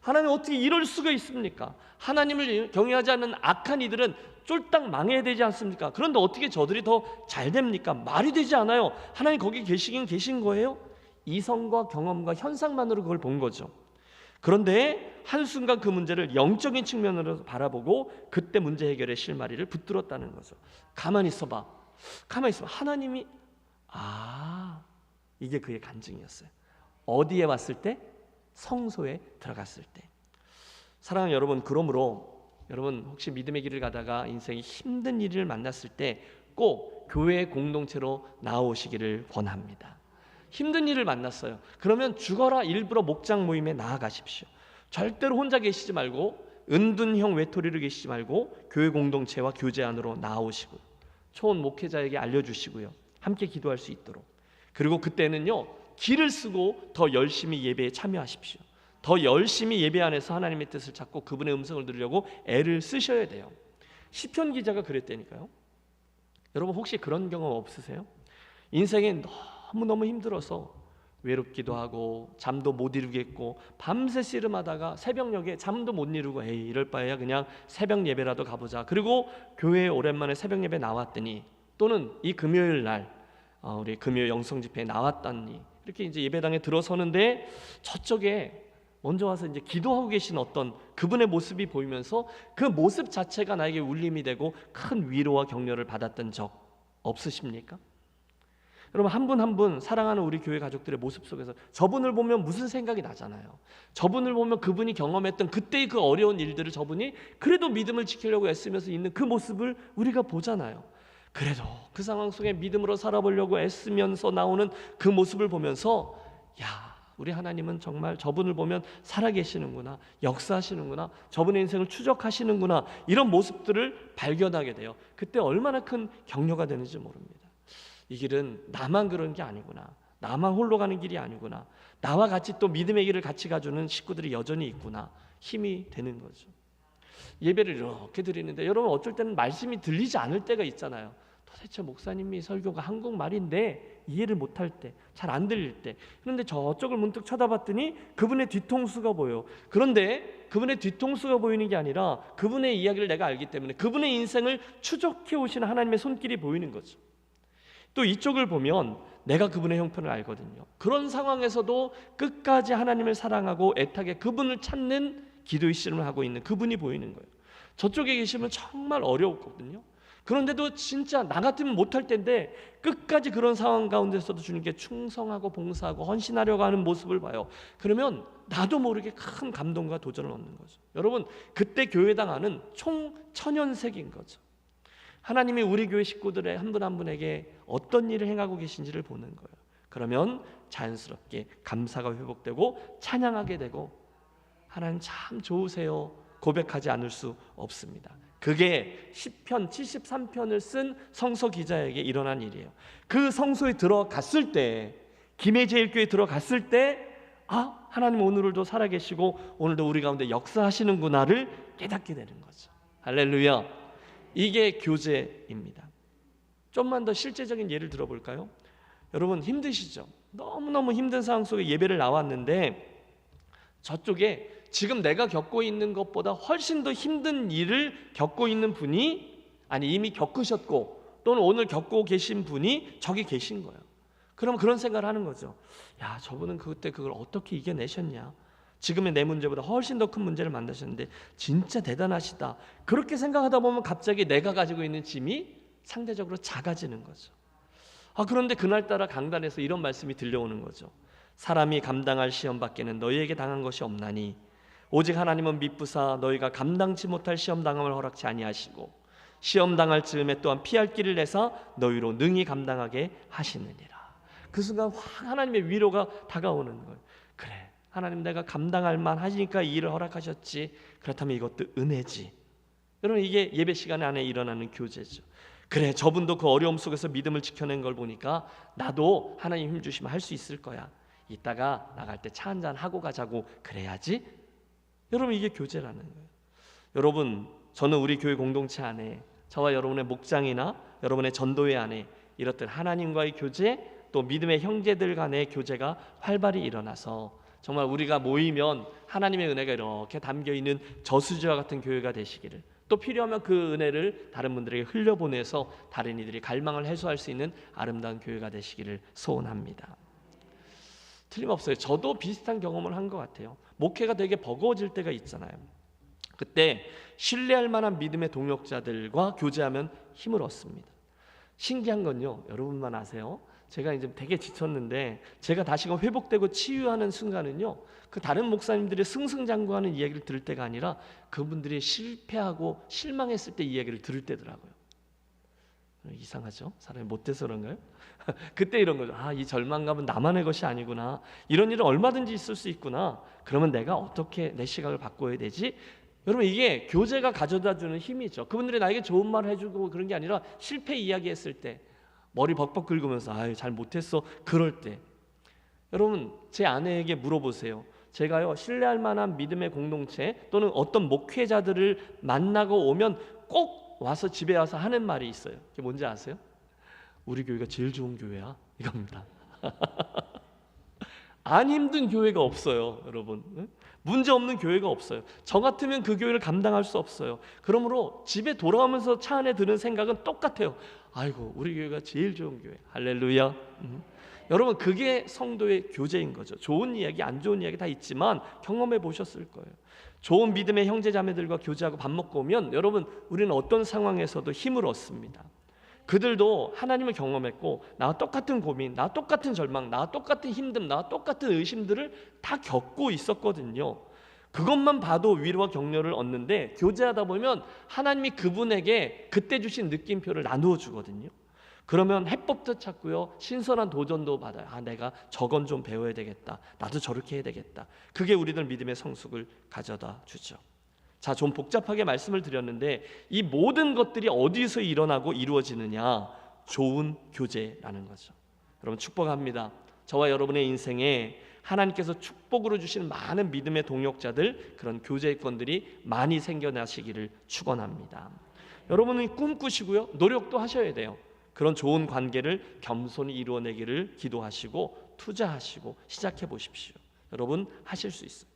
하나님 어떻게 이럴 수가 있습니까? 하나님을 경외하지 않는 악한 이들은 쫄딱 망해야 되지 않습니까? 그런데 어떻게 저들이 더 잘 됩니까? 말이 되지 않아요. 하나님 거기 계시긴 계신 거예요? 이성과 경험과 현상만으로 그걸 본 거죠. 그런데 한순간 그 문제를 영적인 측면으로 바라보고 그때 문제 해결의 실마리를 붙들었다는 거죠. 가만히 있어봐. 하나님이 이게 그의 간증이었어요. 어디에 왔을 때? 성소에 들어갔을 때. 사랑하는 여러분, 그러므로 여러분 혹시 믿음의 길을 가다가 인생이 힘든 일을 만났을 때 꼭 교회 공동체로 나오시기를 권합니다. 힘든 일을 만났어요. 그러면 죽어라 일부러 목장 모임에 나아가십시오. 절대로 혼자 계시지 말고 은둔형 외톨이로 계시지 말고 교회 공동체와 교제 안으로 나오시고 초원 목회자에게 알려주시고요. 함께 기도할 수 있도록. 그리고 그때는요, 기를 쓰고 더 열심히 예배에 참여하십시오. 더 열심히 예배 안에서 하나님의 뜻을 찾고 그분의 음성을 들으려고 애를 쓰셔야 돼요. 시편 기자가 그랬다니까요. 여러분 혹시 그런 경험 없으세요? 인생에 너무너무 힘들어서 외롭기도 하고 잠도 못 이루겠고 밤새 씨름하다가 새벽녘에 잠도 못 이루고 에이 이럴 바에야 그냥 새벽 예배라도 가보자. 그리고 교회에 오랜만에 새벽 예배 나왔더니 또는 이 금요일 날 우리 금요 영성 집회에 나왔다니 이렇게 이제 예배당에 들어서는데 저쪽에 먼저 와서 이제 기도하고 계신 어떤 그분의 모습이 보이면서 그 모습 자체가 나에게 울림이 되고 큰 위로와 격려를 받았던 적 없으십니까? 여러분 한 분 한 분 사랑하는 우리 교회 가족들의 모습 속에서 저분을 보면 무슨 생각이 나잖아요. 저분을 보면 그분이 경험했던 그때의 그 어려운 일들을 저분이 그래도 믿음을 지키려고 애쓰면서 있는 그 모습을 우리가 보잖아요. 그래도 그 상황 속에 믿음으로 살아보려고 애쓰면서 나오는 그 모습을 보면서 야, 우리 하나님은 정말 저분을 보면 살아계시는구나, 역사하시는구나, 저분의 인생을 추적하시는구나, 이런 모습들을 발견하게 돼요. 그때 얼마나 큰 격려가 되는지 모릅니다. 이 길은 나만 그런 게 아니구나, 나만 홀로 가는 길이 아니구나, 나와 같이 또 믿음의 길을 같이 가주는 식구들이 여전히 있구나, 힘이 되는 거죠. 예배를 이렇게 드리는데 여러분 어쩔 때는 말씀이 들리지 않을 때가 있잖아요. 도대체 목사님이 설교가 한국말인데 이해를 못할 때, 잘 안 들릴 때, 그런데 저쪽을 문득 쳐다봤더니 그분의 뒤통수가 보여. 그런데 그분의 뒤통수가 보이는 게 아니라 그분의 이야기를 내가 알기 때문에 그분의 인생을 추적해 오시는 하나님의 손길이 보이는 거죠. 또 이쪽을 보면 내가 그분의 형편을 알거든요. 그런 상황에서도 끝까지 하나님을 사랑하고 애타게 그분을 찾는 기도의 씨름을 하고 있는 그분이 보이는 거예요. 저쪽에 계시면 정말 어려웠거든요. 그런데도 진짜 나 같으면 못할 텐데 끝까지 그런 상황 가운데서도 주님께 충성하고 봉사하고 헌신하려고 하는 모습을 봐요. 그러면 나도 모르게 큰 감동과 도전을 얻는 거죠. 여러분 그때 교회당 안은 총 1000연색인 거죠. 하나님이 우리 교회 식구들의 한 분 한 분에게 어떤 일을 행하고 계신지를 보는 거예요. 그러면 자연스럽게 감사가 회복되고 찬양하게 되고 하나님 참 좋으세요 고백하지 않을 수 없습니다. 그게 시편 73편을 쓴 성서 기자에게 일어난 일이에요. 그 성소에 들어갔을 때, 김해제일교회에 들어갔을 때 하나님 오늘도 살아계시고 오늘도 우리 가운데 역사하시는구나를 깨닫게 되는 거죠. 할렐루야. 이게 교제입니다. 좀만 더 실제적인 예를 들어볼까요? 여러분 힘드시죠? 너무너무 힘든 상황 속에 예배를 나왔는데 저쪽에 지금 내가 겪고 있는 것보다 훨씬 더 힘든 일을 겪고 있는 분이 이미 겪으셨고 또는 오늘 겪고 계신 분이 저기 계신 거예요. 그럼 그런 생각을 하는 거죠. 야, 저분은 그때 그걸 어떻게 이겨내셨냐? 지금의 내 문제보다 훨씬 더 큰 문제를 만나셨는데 진짜 대단하시다. 그렇게 생각하다 보면 갑자기 내가 가지고 있는 짐이 상대적으로 작아지는 거죠. 그런데 그날따라 강단에서 이런 말씀이 들려오는 거죠. 사람이 감당할 시험 밖에는 너희에게 당한 것이 없나니 오직 하나님은 미쁘사 너희가 감당치 못할 시험 당함을 허락치 아니하시고 시험 당할 즈음에 또한 피할 길을 내사 너희로 능히 감당하게 하시느니라. 그 순간 확 하나님의 위로가 다가오는 거예요. 그래, 하나님 내가 감당할 만하니까 이 일을 허락하셨지. 그렇다면 이것도 은혜지. 여러분 이게 예배 시간 안에 일어나는 교제죠. 그래, 저분도 그 어려움 속에서 믿음을 지켜낸 걸 보니까 나도 하나님 힘 주시면 할 수 있을 거야. 이따가 나갈 때 차 한잔 하고 가자고 그래야지. 여러분 이게 교제라는 거예요. 여러분 저는 우리 교회 공동체 안에 저와 여러분의 목장이나 여러분의 전도회 안에 이렇듯 하나님과의 교제 또 믿음의 형제들 간의 교제가 활발히 일어나서 정말 우리가 모이면 하나님의 은혜가 이렇게 담겨있는 저수지와 같은 교회가 되시기를, 또 필요하면 그 은혜를 다른 분들에게 흘려보내서 다른 이들이 갈망을 해소할 수 있는 아름다운 교회가 되시기를 소원합니다. 틀림없어요. 저도 비슷한 경험을 한 것 같아요. 목회가 되게 버거워질 때가 있잖아요. 그때 신뢰할 만한 믿음의 동역자들과 교제하면 힘을 얻습니다. 신기한 건요, 여러분만 아세요. 제가 이제 되게 지쳤는데 제가 다시금 회복되고 치유하는 순간은요, 그 다른 목사님들이 승승장구하는 이야기를 들을 때가 아니라 그분들이 실패하고 실망했을 때 이야기를 들을 때더라고요. 이상하죠? 사람이 못돼서 그런가요? 그때 이런 거죠. 아, 이 절망감은 나만의 것이 아니구나. 이런 일은 얼마든지 있을 수 있구나. 그러면 내가 어떻게 내 시각을 바꿔야 되지? 여러분, 이게 교제가 가져다주는 힘이죠. 그분들이 나에게 좋은 말을 해주고 그런 게 아니라 실패 이야기했을 때 머리 벅벅 긁으면서 아유 잘 못했어, 그럴 때 여러분 제 아내에게 물어보세요. 제가요 신뢰할 만한 믿음의 공동체 또는 어떤 목회자들을 만나고 오면 꼭 와서 집에 와서 하는 말이 있어요. 그게 뭔지 아세요? 우리 교회가 제일 좋은 교회야, 이겁니다. 안 힘든 교회가 없어요, 여러분. 문제 없는 교회가 없어요. 저 같으면 그 교회를 감당할 수 없어요. 그러므로 집에 돌아오면서 차 안에 드는 생각은 똑같아요. 아이고, 우리 교회가 제일 좋은 교회. 할렐루야. 여러분, 그게 성도의 교제인 거죠. 좋은 이야기, 안 좋은 이야기 다 있지만 경험해 보셨을 거예요. 좋은 믿음의 형제 자매들과 교제하고 밥 먹고 오면 여러분, 우리는 어떤 상황에서도 힘을 얻습니다. 그들도 하나님을 경험했고 나와 똑같은 고민, 나와 똑같은 절망, 나와 똑같은 힘듦, 나와 똑같은 의심들을 다 겪고 있었거든요. 그것만 봐도 위로와 격려를 얻는데 교제하다 보면 하나님이 그분에게 그때 주신 느낌표를 나누어 주거든요. 그러면 해법도 찾고요, 신선한 도전도 받아요. 아, 내가 저건 좀 배워야 되겠다, 나도 저렇게 해야 되겠다. 그게 우리들 믿음의 성숙을 가져다 주죠. 자, 좀 복잡하게 말씀을 드렸는데 이 모든 것들이 어디서 일어나고 이루어지느냐? 좋은 교제라는 거죠. 여러분, 축복합니다. 저와 여러분의 인생에 하나님께서 축복으로 주신 많은 믿음의 동역자들, 그런 교제권들이 많이 생겨나시기를 축원합니다. 여러분은 꿈꾸시고요, 노력도 하셔야 돼요. 그런 좋은 관계를 겸손히 이루어내기를 기도하시고 투자하시고 시작해 보십시오. 여러분, 하실 수 있어요.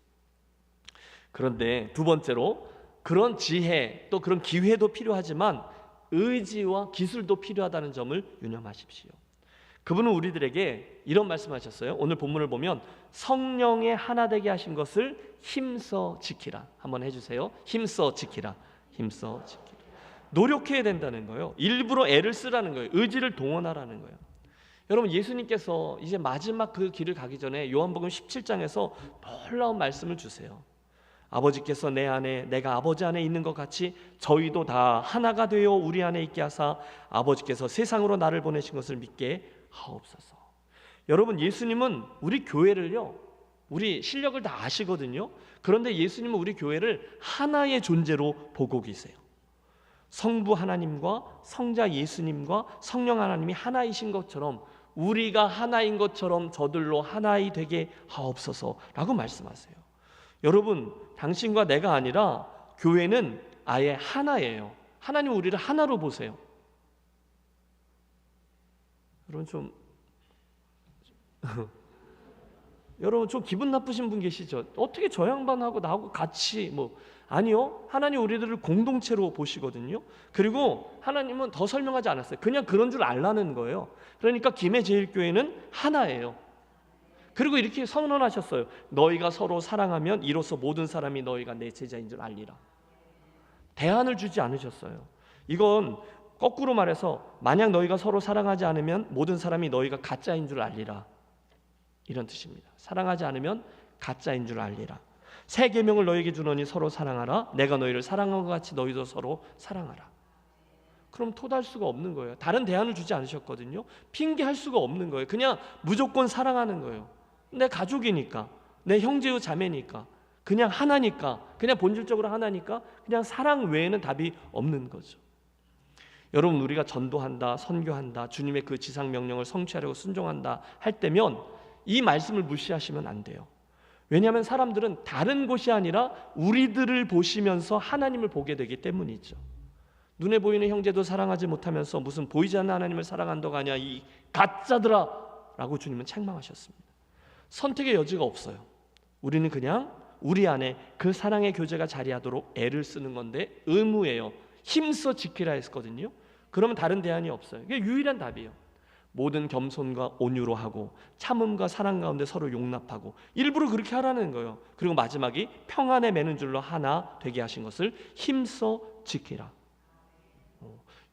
그런데 두 번째로, 그런 지혜 또 그런 기회도 필요하지만 의지와 기술도 필요하다는 점을 유념하십시오. 그분은 우리들에게 이런 말씀하셨어요. 오늘 본문을 보면 성령의 하나 되게 하신 것을 힘써 지키라. 한번 해주세요. 힘써 지키라. 힘써 지키라. 노력해야 된다는 거예요. 일부러 애를 쓰라는 거예요. 의지를 동원하라는 거예요. 여러분, 예수님께서 이제 마지막 그 길을 가기 전에 요한복음 17장에서 놀라운 말씀을 주세요. 아버지께서 내 안에 내가 아버지 안에 있는 것 같이 저희도 다 하나가 되어 우리 안에 있게 하사 아버지께서 세상으로 나를 보내신 것을 믿게 하옵소서. 여러분, 예수님은 우리 교회를요, 우리 실력을 다 아시거든요. 그런데 예수님은 우리 교회를 하나의 존재로 보고 계세요. 성부 하나님과 성자 예수님과 성령 하나님이 하나이신 것처럼 우리가 하나인 것처럼 저들로 하나이 되게 하옵소서라고 말씀하세요. 여러분, 당신과 내가 아니라 교회는 아예 하나예요. 하나님 우리를 하나로 보세요. 여러분 좀 기분 나쁘신 분 계시죠? 어떻게 저 양반하고 나하고 같이 아니요. 하나님 우리들을 공동체로 보시거든요. 그리고 하나님은 더 설명하지 않았어요. 그냥 그런 줄 알라는 거예요. 그러니까 김해제일교회는 하나예요. 그리고 이렇게 선언하셨어요. 너희가 서로 사랑하면 이로써 모든 사람이 너희가 내 제자인 줄 알리라. 대안을 주지 않으셨어요. 이건 거꾸로 말해서 만약 너희가 서로 사랑하지 않으면 모든 사람이 너희가 가짜인 줄 알리라, 이런 뜻입니다. 사랑하지 않으면 가짜인 줄 알리라. 새 계명을 너희에게 주노니 서로 사랑하라. 내가 너희를 사랑한 것 같이 너희도 서로 사랑하라. 그럼 토달 수가 없는 거예요. 다른 대안을 주지 않으셨거든요. 핑계할 수가 없는 거예요. 그냥 무조건 사랑하는 거예요. 내 가족이니까, 내 형제요 자매니까, 그냥 하나니까, 그냥 본질적으로 하나니까 그냥 사랑 외에는 답이 없는 거죠. 여러분, 우리가 전도한다, 선교한다, 주님의 그 지상 명령을 성취하려고 순종한다 할 때면 이 말씀을 무시하시면 안 돼요. 왜냐하면 사람들은 다른 곳이 아니라 우리들을 보시면서 하나님을 보게 되기 때문이죠. 눈에 보이는 형제도 사랑하지 못하면서 무슨 보이지 않는 하나님을 사랑한다고 하냐, 이 가짜들아 라고 주님은 책망하셨습니다. 선택의 여지가 없어요. 우리는 그냥 우리 안에 그 사랑의 교제가 자리하도록 애를 쓰는 건데 의무예요. 힘써 지키라 했거든요. 그러면 다른 대안이 없어요. 이게 유일한 답이에요. 모든 겸손과 온유로 하고 참음과 사랑 가운데 서로 용납하고 일부러 그렇게 하라는 거예요. 그리고 마지막이 평안에 매는 줄로 하나 되게 하신 것을 힘써 지키라.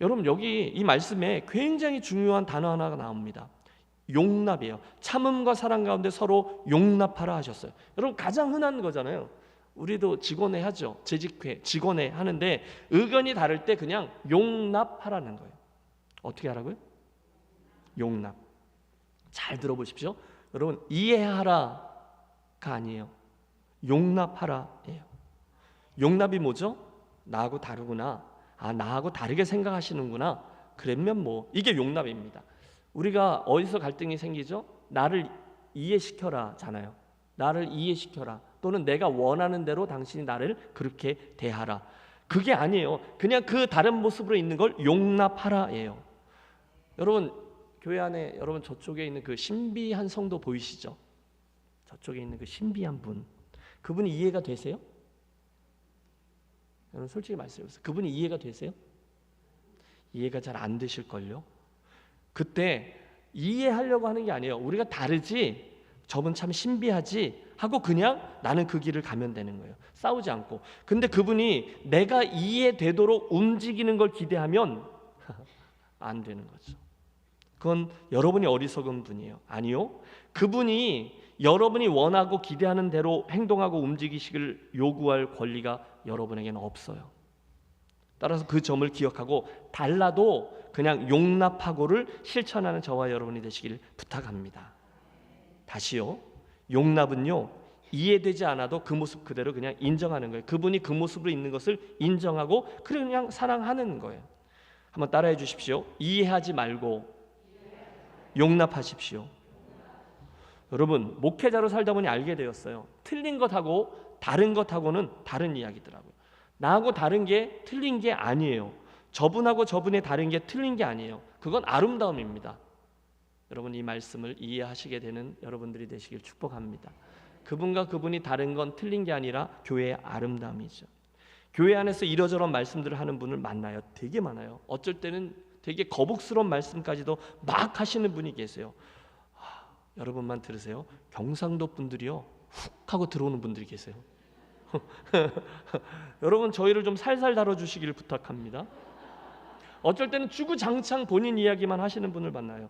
여러분 여기 이 말씀에 굉장히 중요한 단어 하나가 나옵니다. 용납이에요. 참음과 사랑 가운데 서로 용납하라 하셨어요. 여러분 가장 흔한 거잖아요. 우리도 직원회 하죠. 재직회, 직원회 하는데 의견이 다를 때 그냥 용납하라는 거예요. 어떻게 하라고요? 용납. 잘 들어보십시오. 여러분 이해하라가 아니에요. 용납하라예요. 용납이 뭐죠? 나하고 다르구나. 나하고 다르게 생각하시는구나. 그러면 뭐 이게 용납입니다. 우리가 어디서 갈등이 생기죠? 나를 이해시켜라잖아요. 나를 이해시켜라. 또는 내가 원하는 대로 당신이 나를 그렇게 대하라. 그게 아니에요. 그냥 그 다른 모습으로 있는 걸 용납하라예요. 여러분 교회 안에 여러분 저쪽에 있는 그 신비한 성도 보이시죠? 저쪽에 있는 그 신비한 분. 그분이 이해가 되세요? 여러분 솔직히 말씀해보세요. 그분이 이해가 되세요? 이해가 잘 안 되실걸요? 그때 이해하려고 하는 게 아니에요. 우리가 다르지, 저분 참 신비하지 하고 그냥 나는 그 길을 가면 되는 거예요. 싸우지 않고. 근데 그분이 내가 이해되도록 움직이는 걸 기대하면 안 되는 거죠. 그건 여러분이 어리석은 분이에요. 아니요. 그분이 여러분이 원하고 기대하는 대로 행동하고 움직이시길 요구할 권리가 여러분에게는 없어요. 따라서 그 점을 기억하고 달라도 그냥 용납하고를 실천하는 저와 여러분이 되시길 부탁합니다. 다시요. 용납은요. 이해되지 않아도 그 모습 그대로 그냥 인정하는 거예요. 그분이 그 모습으로 있는 것을 인정하고 그냥 사랑하는 거예요. 한번 따라해 주십시오. 이해하지 말고 용납하십시오. 여러분 목회자로 살다 보니 알게 되었어요. 틀린 것하고 다른 것하고는 다른 이야기더라고요. 나하고 다른 게 틀린 게 아니에요. 저분하고 저분의 다른 게 틀린 게 아니에요. 그건 아름다움입니다. 여러분 이 말씀을 이해하시게 되는 여러분들이 되시길 축복합니다. 그분과 그분이 다른 건 틀린 게 아니라 교회의 아름다움이죠. 교회 안에서 이러저런 말씀들을 하는 분을 만나요. 되게 많아요. 어쩔 때는 되게 거북스러운 말씀까지도 막 하시는 분이 계세요. 여러분만 들으세요. 경상도 분들이요 훅 하고 들어오는 분들이 계세요. 여러분 저희를 좀 살살 다뤄주시기를 부탁합니다. 어쩔 때는 주구장창 본인 이야기만 하시는 분을 만나요.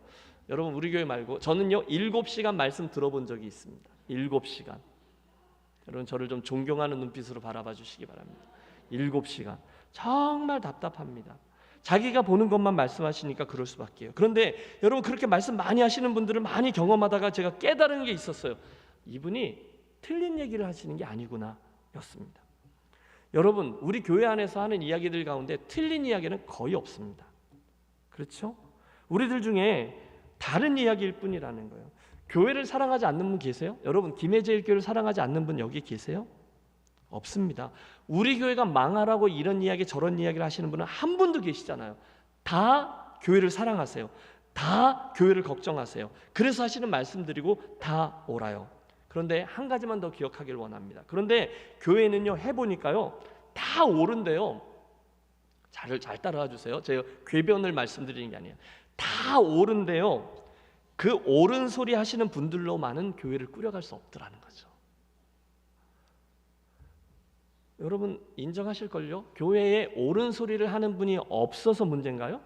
여러분 우리 교회 말고 저는요 7시간 말씀 들어본 적이 있습니다. 7시간. 여러분 저를 좀 존경하는 눈빛으로 바라봐 주시기 바랍니다. 7시간. 정말 답답합니다. 자기가 보는 것만 말씀하시니까 그럴 수밖에 요. 그런데 여러분 그렇게 말씀 많이 하시는 분들을 많이 경험하다가 제가 깨달은 게 있었어요. 이분이 틀린 얘기를 하시는 게 아니구나 였습니다. 여러분 우리 교회 안에서 하는 이야기들 가운데 틀린 이야기는 거의 없습니다. 그렇죠? 우리들 중에 다른 이야기일 뿐이라는 거예요. 교회를 사랑하지 않는 분 계세요? 여러분 김해제일교회를 사랑하지 않는 분 여기 계세요? 없습니다. 우리 교회가 망하라고 이런 이야기 저런 이야기를 하시는 분은 한 분도 계시잖아요. 다 교회를 사랑하세요. 다 교회를 걱정하세요. 그래서 하시는 말씀드리고 다 옳아요. 그런데 한 가지만 더 기억하길 원합니다. 그런데 교회는요 해보니까요 다 옳은데요. 잘 따라와 주세요. 제가 궤변을 말씀드리는 게 아니에요. 다 옳은데요. 그 옳은 소리 하시는 분들로만은 교회를 꾸려갈 수 없더라는 거죠. 여러분 인정하실걸요? 교회에 옳은 소리를 하는 분이 없어서 문제인가요?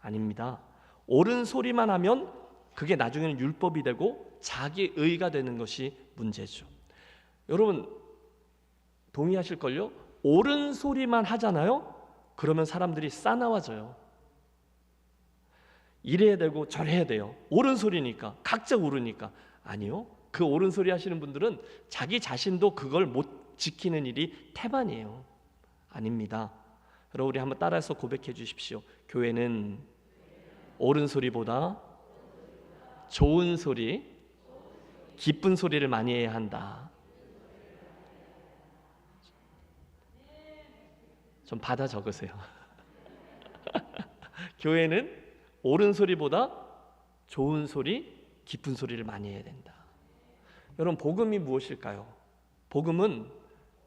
아닙니다. 옳은 소리만 하면 그게 나중에는 율법이 되고 자기의가 되는 것이 문제죠. 여러분 동의하실걸요? 옳은 소리만 하잖아요? 그러면 사람들이 싸나워져요. 이래야 되고 저래야 돼요. 옳은 소리니까 각자 옳으니까. 아니요. 그 옳은 소리 하시는 분들은 자기 자신도 그걸 못 지키는 일이 태반이에요. 아닙니다. 여러분 우리 한번 따라서 고백해 주십시오. 교회는 옳은 소리보다 좋은 소리, 기쁜 소리를 많이 해야 한다. 좀 받아 적으세요. 교회는 옳은 소리보다 좋은 소리, 기쁜 소리를 많이 해야 된다. 여러분, 복음이 무엇일까요? 복음은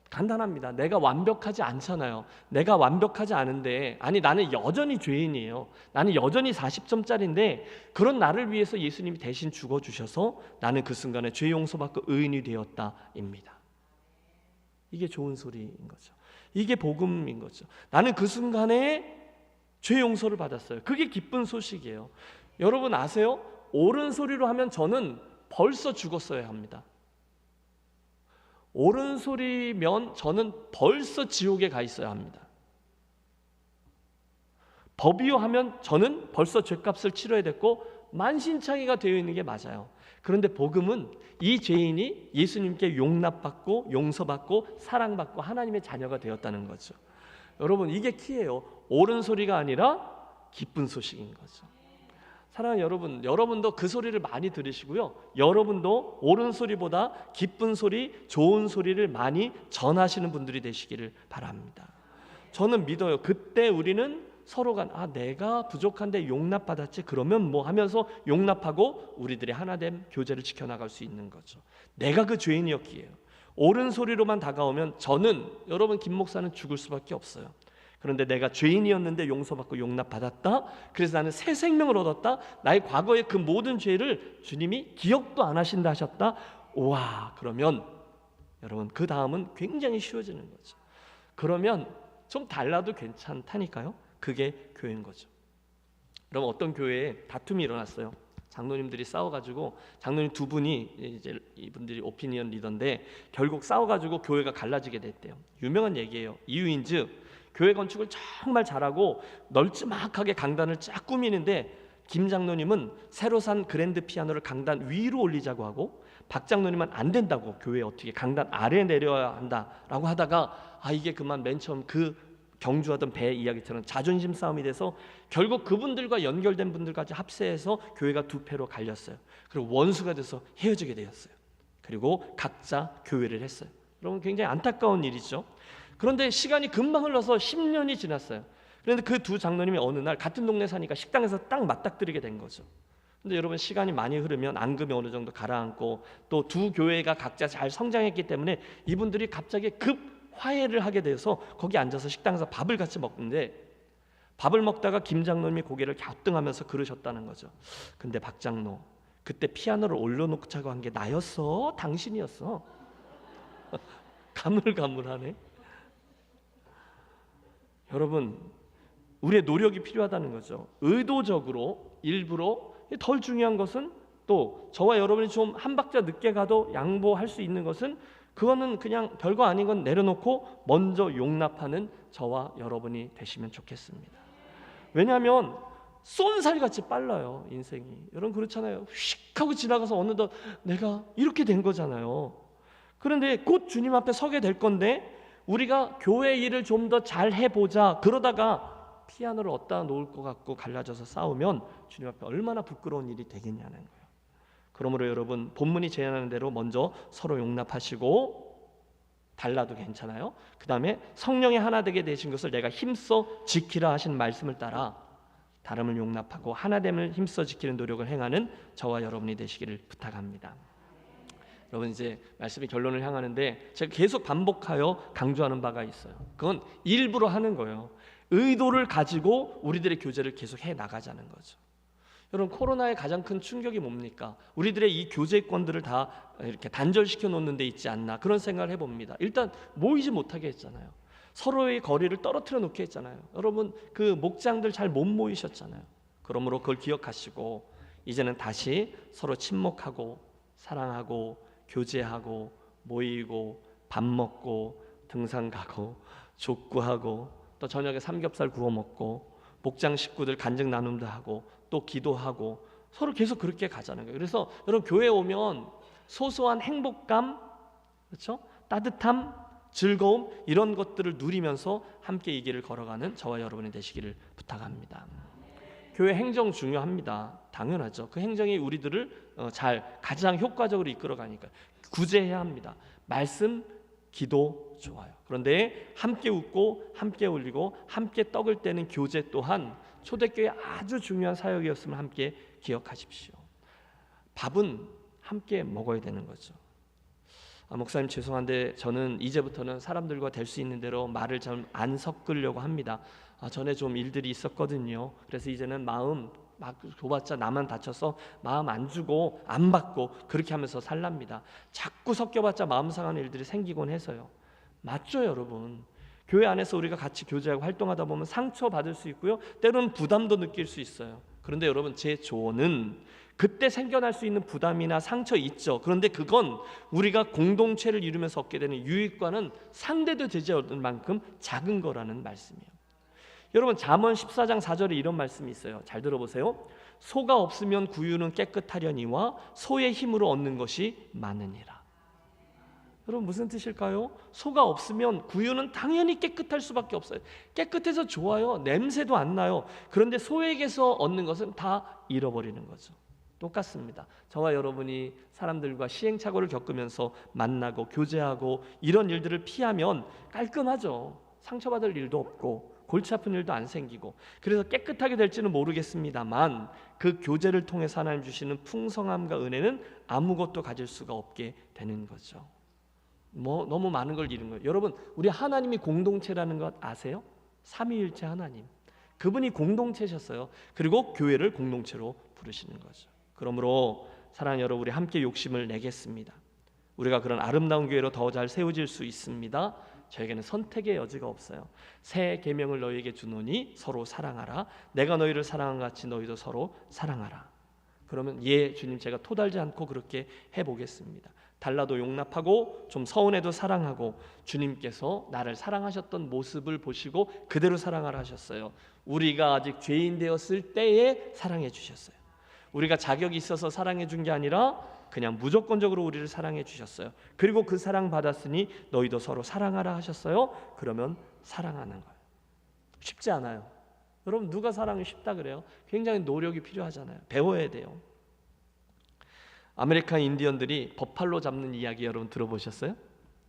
간단합니다. 내가 완벽하지 않잖아요. 내가 완벽하지 않은데, 아니 나는 여전히 죄인이에요. 나는 여전히 40점짜리인데 그런 나를 위해서 예수님이 대신 죽어주셔서 나는 그 순간에 죄 용서받고 의인이 되었다입니다. 이게 좋은 소리인 거죠. 이게 복음인 거죠. 나는 그 순간에 죄 용서를 받았어요. 그게 기쁜 소식이에요. 여러분 아세요? 옳은 소리로 하면 저는 벌써 죽었어야 합니다. 옳은 소리면 저는 벌써 지옥에 가 있어야 합니다. 법이요 하면 저는 벌써 죄값을 치러야 됐고 만신창이가 되어 있는 게 맞아요. 그런데 복음은 이 죄인이 예수님께 용납받고 용서받고 사랑받고 하나님의 자녀가 되었다는 거죠. 여러분, 이게 키예요. 옳은 소리가 아니라 기쁜 소식인 거죠. 사랑하는 여러분, 여러분도 그 소리를 많이 들으시고요. 여러분도 옳은 소리보다 기쁜 소리, 좋은 소리를 많이 전하시는 분들이 되시기를 바랍니다. 저는 믿어요. 그때 우리는 서로가 내가 부족한데 용납받았지 그러면 뭐 하면서 용납하고 우리들이 하나됨 교제를 지켜나갈 수 있는 거죠. 내가 그 죄인이었기에 옳은 소리로만 다가오면 저는, 여러분, 김 목사는 죽을 수밖에 없어요. 그런데 내가 죄인이었는데 용서받고 용납받았다. 그래서 나는 새 생명을 얻었다. 나의 과거의 그 모든 죄를 주님이 기억도 안 하신다 하셨다. 와, 그러면 여러분 그 다음은 굉장히 쉬워지는 거죠. 그러면 좀 달라도 괜찮다니까요. 그게 교회인 거죠. 그럼 어떤 교회에 다툼이 일어났어요. 장로님들이 싸워가지고, 장로님 두 분이 이제 이분들이 오피니언 리더인데 결국 싸워가지고 교회가 갈라지게 됐대요. 유명한 얘기예요. 이유인즉 교회 건축을 정말 잘하고 널찍하게 강단을 쫙 꾸미는데 김 장로님은 새로 산 그랜드 피아노를 강단 위로 올리자고 하고 박 장로님은 안 된다고, 교회 어떻게 강단 아래에 내려야 한다라고 하다가 이게 그만 맨 처음 그 경주하던 배 이야기처럼 자존심 싸움이 돼서 결국 그분들과 연결된 분들까지 합세해서 교회가 두 패로 갈렸어요. 그리고 원수가 돼서 헤어지게 되었어요. 그리고 각자 교회를 했어요. 여러분, 굉장히 안타까운 일이죠. 그런데 시간이 금방 흘러서 10년이 지났어요. 그런데 그 두 장로님이 어느 날 같은 동네 사니까 식당에서 딱 맞닥뜨리게 된 거죠. 근데 여러분, 시간이 많이 흐르면 앙금이 어느 정도 가라앉고 또 두 교회가 각자 잘 성장했기 때문에 이분들이 갑자기 급 화해를 하게 돼서 거기 앉아서 식당에서 밥을 같이 먹는데, 밥을 먹다가 김 장로님이 고개를 갸우뚱하면서 그러셨다는 거죠. 근데 박 장로, 그때 피아노를 올려놓자고 한 게 나였어? 당신이었어? 가물가물하네. 여러분, 우리의 노력이 필요하다는 거죠. 의도적으로, 일부러. 덜 중요한 것은, 또 저와 여러분이 좀 한 박자 늦게 가도 양보할 수 있는 것은, 그거는 그냥 별거 아닌 건 내려놓고 먼저 용납하는 저와 여러분이 되시면 좋겠습니다. 왜냐하면 쏜살같이 빨라요, 인생이. 여러분 그렇잖아요. 휙 하고 지나가서 어느덧 내가 이렇게 된 거잖아요. 그런데 곧 주님 앞에 서게 될 건데 우리가 교회 일을 좀 더 잘 해보자 그러다가 피아노를 어디다 놓을 것 같고 갈라져서 싸우면 주님 앞에 얼마나 부끄러운 일이 되겠냐는 거예요. 그러므로 여러분, 본문이 제안하는 대로 먼저 서로 용납하시고, 달라도 괜찮아요. 그 다음에 성령의 하나 되게 되신 것을 내가 힘써 지키라 하신 말씀을 따라 다름을 용납하고 하나됨을 힘써 지키는 노력을 행하는 저와 여러분이 되시기를 부탁합니다. 여러분, 이제 말씀이 결론을 향하는데 제가 계속 반복하여 강조하는 바가 있어요. 그건 일부러 하는 거예요. 의도를 가지고 우리들의 교제를 계속 해 나가자는 거죠. 여러분, 코로나의 가장 큰 충격이 뭡니까? 우리들의 이 교제권들을 다 이렇게 단절시켜 놓는 데 있지 않나, 그런 생각을 해봅니다. 일단 모이지 못하게 했잖아요. 서로의 거리를 떨어뜨려 놓게 했잖아요. 여러분, 그 목장들 잘 못 모이셨잖아요. 그러므로 그걸 기억하시고 이제는 다시 서로 친목하고 사랑하고 교제하고 모이고 밥 먹고 등산 가고 족구하고 또 저녁에 삼겹살 구워 먹고 목장 식구들 간증 나눔도 하고 또 기도하고 서로 계속 그렇게 가자는 거예요. 그래서 여러분, 교회에 오면 소소한 행복감, 그렇죠? 따뜻함, 즐거움, 이런 것들을 누리면서 함께 이 길을 걸어가는 저와 여러분이 되시기를 부탁합니다. 교회 행정 중요합니다. 당연하죠. 그 행정이 우리들을 가장 효과적으로 이끌어가니까 구제해야 합니다. 말씀, 기도 좋아요. 그런데 함께 웃고 함께 울리고 함께 떡을 떼는 교제 또한 초대교회 아주 중요한 사역이었음을 함께 기억하십시오. 밥은 함께 먹어야 되는 거죠. 목사님 죄송한데 저는 이제부터는 사람들과 될 수 있는 대로 말을 좀 안 섞으려고 합니다. 전에 좀 일들이 있었거든요. 그래서 이제는 마음 막 줘봤자 나만 다쳐서 마음 안 주고 안 받고 그렇게 하면서 살랍니다. 자꾸 섞여봤자 마음 상하는 일들이 생기곤 해서요. 맞죠, 여러분? 교회 안에서 우리가 같이 교제하고 활동하다 보면 상처받을 수 있고요, 때로는 부담도 느낄 수 있어요. 그런데 여러분, 제 조언은 그때 생겨날 수 있는 부담이나 상처 있죠. 그런데 그건 우리가 공동체를 이루면서 얻게 되는 유익과는 상대도 되지 않을 만큼 작은 거라는 말씀이에요. 여러분, 잠언 14장 4절에 이런 말씀이 있어요. 잘 들어보세요. 소가 없으면 구유는 깨끗하려니와 소의 힘으로 얻는 것이 많으니라. 여러분, 무슨 뜻일까요? 소가 없으면 구유는 당연히 깨끗할 수밖에 없어요. 깨끗해서 좋아요. 냄새도 안 나요. 그런데 소에게서 얻는 것은 다 잃어버리는 거죠. 똑같습니다. 저와 여러분이 사람들과 시행착오를 겪으면서 만나고 교제하고 이런 일들을 피하면 깔끔하죠. 상처받을 일도 없고 골치 아픈 일도 안 생기고, 그래서 깨끗하게 될지는 모르겠습니다만 그 교제를 통해서 하나님 주시는 풍성함과 은혜는 아무것도 가질 수가 없게 되는 거죠. 너무 많은 걸 잃은 거예요. 여러분, 우리 하나님이 공동체라는 것 아세요? 삼위일체 하나님, 그분이 공동체셨어요. 그리고 교회를 공동체로 부르시는 거죠. 그러므로 사랑하는 여러분, 우리 함께 욕심을 내겠습니다. 우리가 그런 아름다운 교회로 더 잘 세워질 수 있습니다. 저에게는 선택의 여지가 없어요. 새 계명을 너희에게 주노니 서로 사랑하라. 내가 너희를 사랑한 같이 너희도 서로 사랑하라. 그러면 주님, 제가 토달지 않고 그렇게 해보겠습니다. 달라도 용납하고 좀 서운해도 사랑하고, 주님께서 나를 사랑하셨던 모습을 보시고 그대로 사랑하라 하셨어요. 우리가 아직 죄인 되었을 때에 사랑해 주셨어요. 우리가 자격이 있어서 사랑해 준 게 아니라 그냥 무조건적으로 우리를 사랑해 주셨어요. 그리고 그 사랑 받았으니 너희도 서로 사랑하라 하셨어요. 그러면 사랑하는 거예요. 쉽지 않아요. 여러분, 누가 사랑이 쉽다 그래요? 굉장히 노력이 필요하잖아요. 배워야 돼요. 아메리칸 인디언들이 버팔로 잡는 이야기 여러분 들어보셨어요?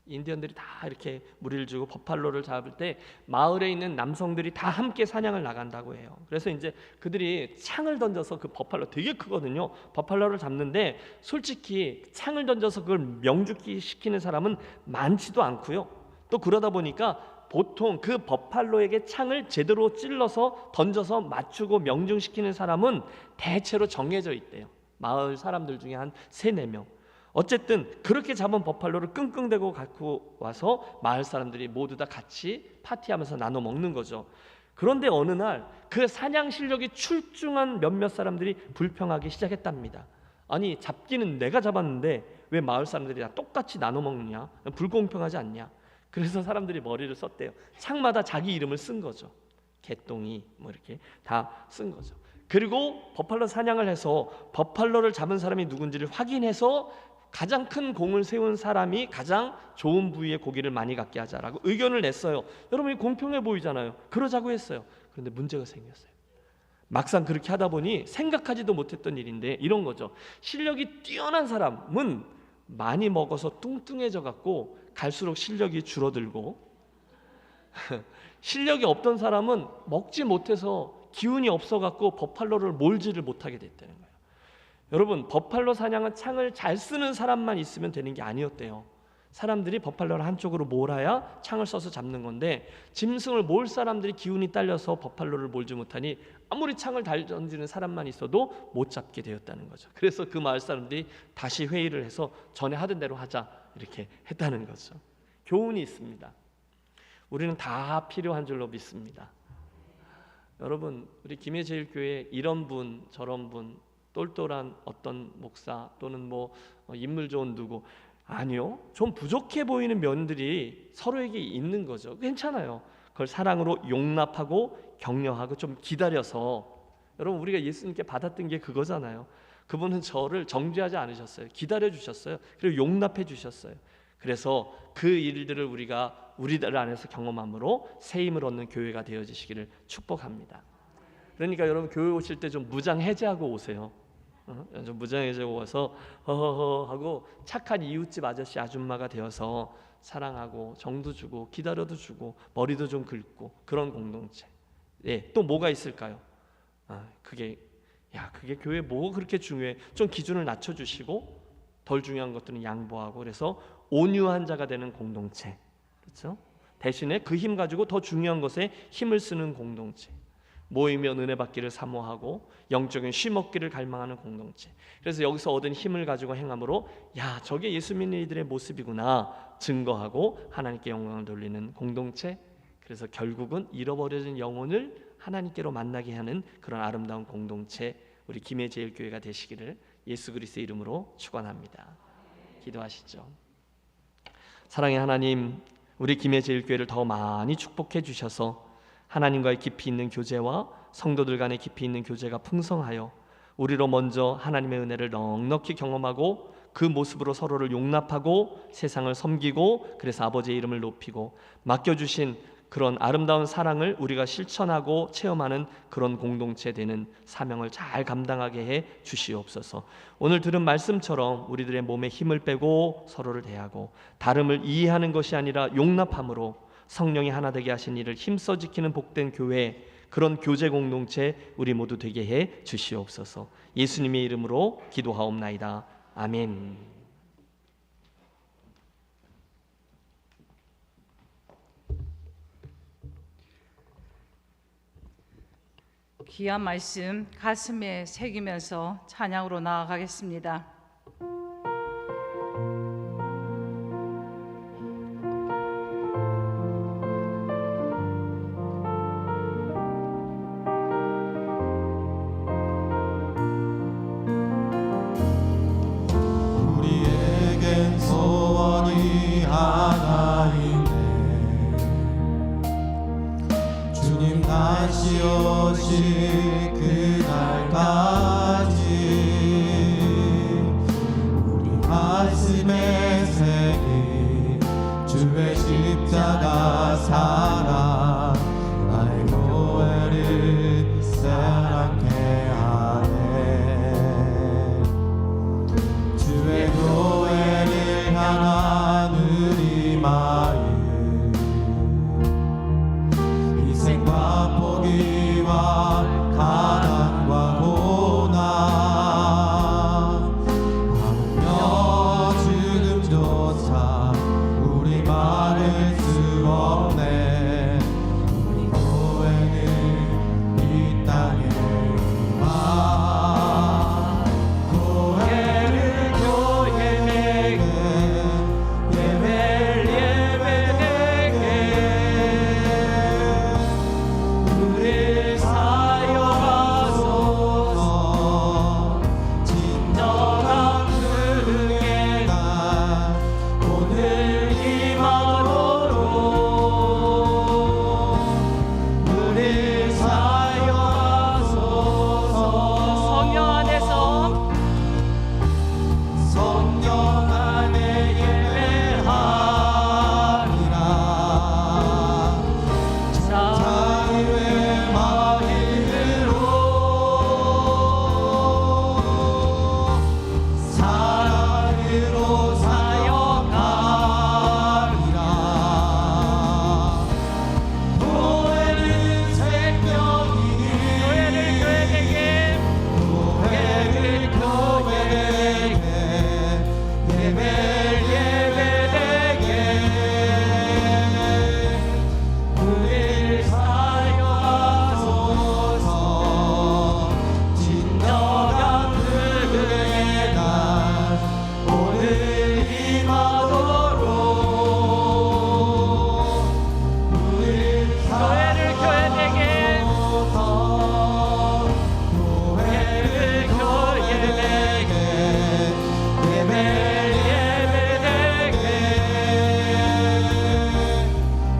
인디언들이 다 이렇게 무리를 주고 버팔로를 잡을 때 마을에 있는 남성들이 다 함께 사냥을 나간다고 해요. 그래서 이제 그들이 창을 던져서, 그 버팔로 되게 크거든요. 버팔로를 잡는데 솔직히 창을 던져서 그걸 명죽기 시키는 사람은 많지도 않고요. 또 그러다 보니까 보통 그 버팔로에게 창을 제대로 찔러서 던져서 맞추고 명중시키는 사람은 대체로 정해져 있대요. 마을 사람들 중에 한 3-4명. 어쨌든 그렇게 잡은 버팔로를 끙끙대고 갖고 와서 마을 사람들이 모두 다 같이 파티하면서 나눠 먹는 거죠. 그런데 어느 날 그 사냥 실력이 출중한 몇몇 사람들이 불평하기 시작했답니다. 아니, 잡기는 내가 잡았는데 왜 마을 사람들이 다 똑같이 나눠 먹느냐? 불공평하지 않냐? 그래서 사람들이 머리를 썼대요. 창마다 자기 이름을 쓴 거죠. 개똥이 뭐 이렇게 다 쓴 거죠. 그리고 버팔로 사냥을 해서 버팔로를 잡은 사람이 누군지를 확인해서 가장 큰 공을 세운 사람이 가장 좋은 부위의 고기를 많이 갖게 하자라고 의견을 냈어요. 여러분이 공평해 보이잖아요. 그러자고 했어요. 그런데 문제가 생겼어요. 막상 그렇게 하다 보니 생각하지도 못했던 일인데 이런 거죠. 실력이 뛰어난 사람은 많이 먹어서 뚱뚱해져 갖고 갈수록 실력이 줄어들고, 실력이 없던 사람은 먹지 못해서 기운이 없어 갖고 버팔로를 몰지를 못하게 됐다는 거예요. 여러분, 버팔로 사냥은 창을 잘 쓰는 사람만 있으면 되는 게 아니었대요. 사람들이 버팔로를 한쪽으로 몰아야 창을 써서 잡는 건데, 짐승을 몰 사람들이 기운이 딸려서 버팔로를 몰지 못하니 아무리 창을 잘 던지는 사람만 있어도 못 잡게 되었다는 거죠. 그래서 그 마을 사람들이 다시 회의를 해서 전에 하던 대로 하자 이렇게 했다는 거죠. 교훈이 있습니다. 우리는 다 필요한 줄로 믿습니다. 여러분, 우리 김해제일교회 이런 분 저런 분, 똘똘한 어떤 목사 또는 인물 좋은 누구, 아니요, 좀 부족해 보이는 면들이 서로에게 있는 거죠. 괜찮아요. 그걸 사랑으로 용납하고 격려하고 좀 기다려서, 여러분, 우리가 예수님께 받았던 게 그거잖아요. 그분은 저를 정죄하지 않으셨어요. 기다려 주셨어요. 그리고 용납해 주셨어요. 그래서 그 일들을 우리들 안에서 경험함으로 새 힘을 얻는 교회가 되어지시기를 축복합니다. 그러니까 여러분, 교회 오실 때 좀 무장 해제하고 오세요. 좀 무장 해제하고 와서 허허허 하고 착한 이웃집 아저씨 아줌마가 되어서 사랑하고 정도 주고 기다려도 주고 머리도 좀 긁고 그런 공동체. 또 뭐가 있을까요? 그게 교회 뭐가 그렇게 중요해? 좀 기준을 낮춰주시고 덜 중요한 것들은 양보하고, 그래서 온유한 자가 되는 공동체, 그렇죠? 대신에 그 힘 가지고 더 중요한 것에 힘을 쓰는 공동체, 모이면 은혜 받기를 사모하고 영적인 쉼 얻기를 갈망하는 공동체. 그래서 여기서 얻은 힘을 가지고 행함으로 야, 저게 예수 믿는 이들의 모습이구나 증거하고 하나님께 영광을 돌리는 공동체. 그래서 결국은 잃어버려진 영혼을 하나님께로 만나게 하는 그런 아름다운 공동체, 우리 김해제일교회가 되시기를 예수 그리스도의 이름으로 축원합니다. 기도하시죠. 사랑의 하나님, 우리 김해제일교회를 더 많이 축복해 주셔서 하나님과의 깊이 있는 교제와 성도들 간의 깊이 있는 교제가 풍성하여 우리로 먼저 하나님의 은혜를 넉넉히 경험하고 그 모습으로 서로를 용납하고 세상을 섬기고 그래서 아버지의 이름을 높이고 맡겨주신 그런 아름다운 사랑을 우리가 실천하고 체험하는 그런 공동체 되는 사명을 잘 감당하게 해 주시옵소서. 오늘 들은 말씀처럼 우리들의 몸에 힘을 빼고 서로를 대하고 다름을 이해하는 것이 아니라 용납함으로 성령이 하나 되게 하신 일을 힘써 지키는 복된 교회, 그런 교제 공동체 우리 모두 되게 해 주시옵소서. 예수님의 이름으로 기도하옵나이다. 아멘. 귀한 말씀 가슴에 새기면서 찬양으로 나아가겠습니다. 우리에겐 소원이 하나인데 주님 다시 오실 그날까지 우리 가슴에 새긴 주의 십자가 사랑 나의 교회를 사랑케 하네. 주의 교회를 향한 우리 마음 희생과 포기와 가난과 고난 하며 지금조차 우리 막을 수 없네. 우리 교회는 이 땅에 와 교회를 교회에게 예배를 예배에게 우리 사용하소서. 진정한 그의 날 오늘 이마로로 우리 사용하소서. 성령 안에서 성령 안에 예배하리라. 자유의 마음으로 사랑으로 사역하리라. 교회는 생명이니 교회를 교회에게 교회를 교회에게 예배를 예배에게 우릴 사용하소서. 진정한 그의 날 오늘 임하도록 우릴 교회를 교회에게 교회를 교회에게 예배를 예배에게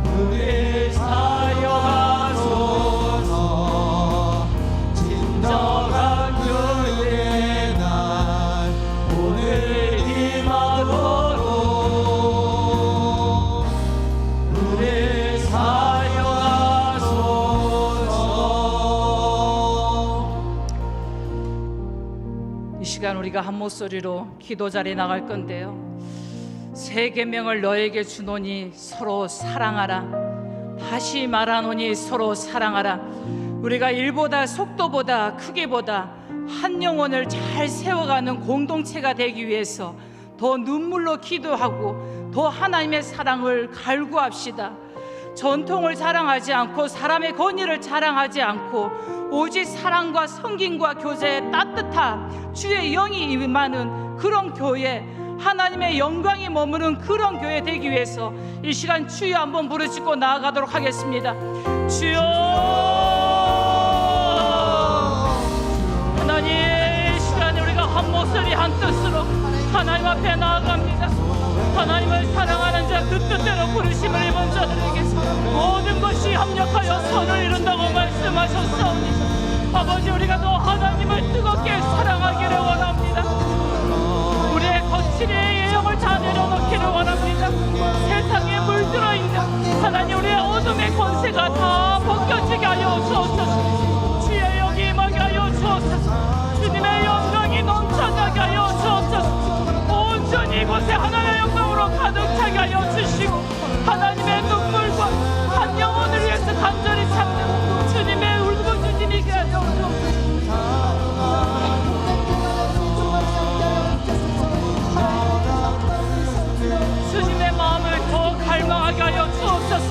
우릴 사용하소서. 진정한 그의 날 오늘 임하도록 우릴 사용하소서. 이 시간 우리가 한 목소리로 기도 자리에 나갈 건데요. 새 계명을 너에게 주노니 서로 사랑하라. 다시 말하노니 서로 사랑하라. 우리가 일보다 속도보다 크기보다 한 영혼을 잘 세워가는 공동체가 되기 위해서 더 눈물로 기도하고 더 하나님의 사랑을 갈구합시다. 전통을 자랑하지 않고 사람의 권위를 자랑하지 않고 오직 사랑과 성김과 교제의 따뜻한 주의 영이 임하는 그런 교회, 하나님의 영광이 머무는 그런 교회 되기 위해서 이 시간 주여 한번 부르짖고 나아가도록 하겠습니다. 주여, 하나님, 이 시간에 우리가 한 목소리 한 뜻으로 하나님 앞에 나아갑니다. 하나님을 사랑하는 자, 그 뜻대로 부르심을 입은 자들에게 모든 것이 합력하여 선을 이룬다고 말씀하셨사오니 아버지, 우리가 또 하나님을 뜨겁게 사랑하기를 원합니다. 우리의 거칠의 예형을 다 내려놓기를 원합니다. 세상에 물들어 있는 하나님, 우리의 어둠의 권세가 다 벗겨지게 하여 주옵소서. 주의 영이 임하게 하여 주옵소서. 주님의 영광이 넘쳐나게 하여 주옵소서. 온전히 이곳에 하나님의 영광으로 가득 차게 하여 주시고 하나님의 눈물과 한 영혼을 위해서 간절히 참는 주님의 울부짖음이게 하여 주님의 마음을 더 갈망하게 하여 주옵소서.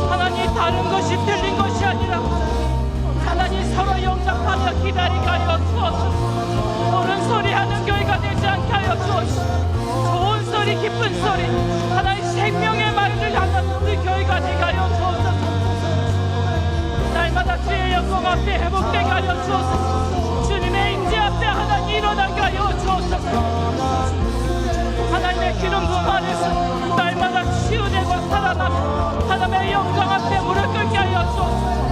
하나님, 다른 것이 틀린 것이 아니라 하나님 서로 영접하며 기다리게 하여 주옵소서. 옳은 소리 하는 교회가 되지 않게 하여 주옵소서. 좋은 소리, 기쁜 소리, 하나님 생명의 말을 하는 우리 교회가 되게 하여 주옵소서. 날마다 주의 영광 앞에 회복되게 하여 주옵소서. 주님의 임재 앞에 하나님 일어나게 하여 주옵소서. 하나님의 기름 부음 안에서 날마다 치유되고 살아나며 하나님의 영광 앞에 무릎 꿇게 하여 주옵소서.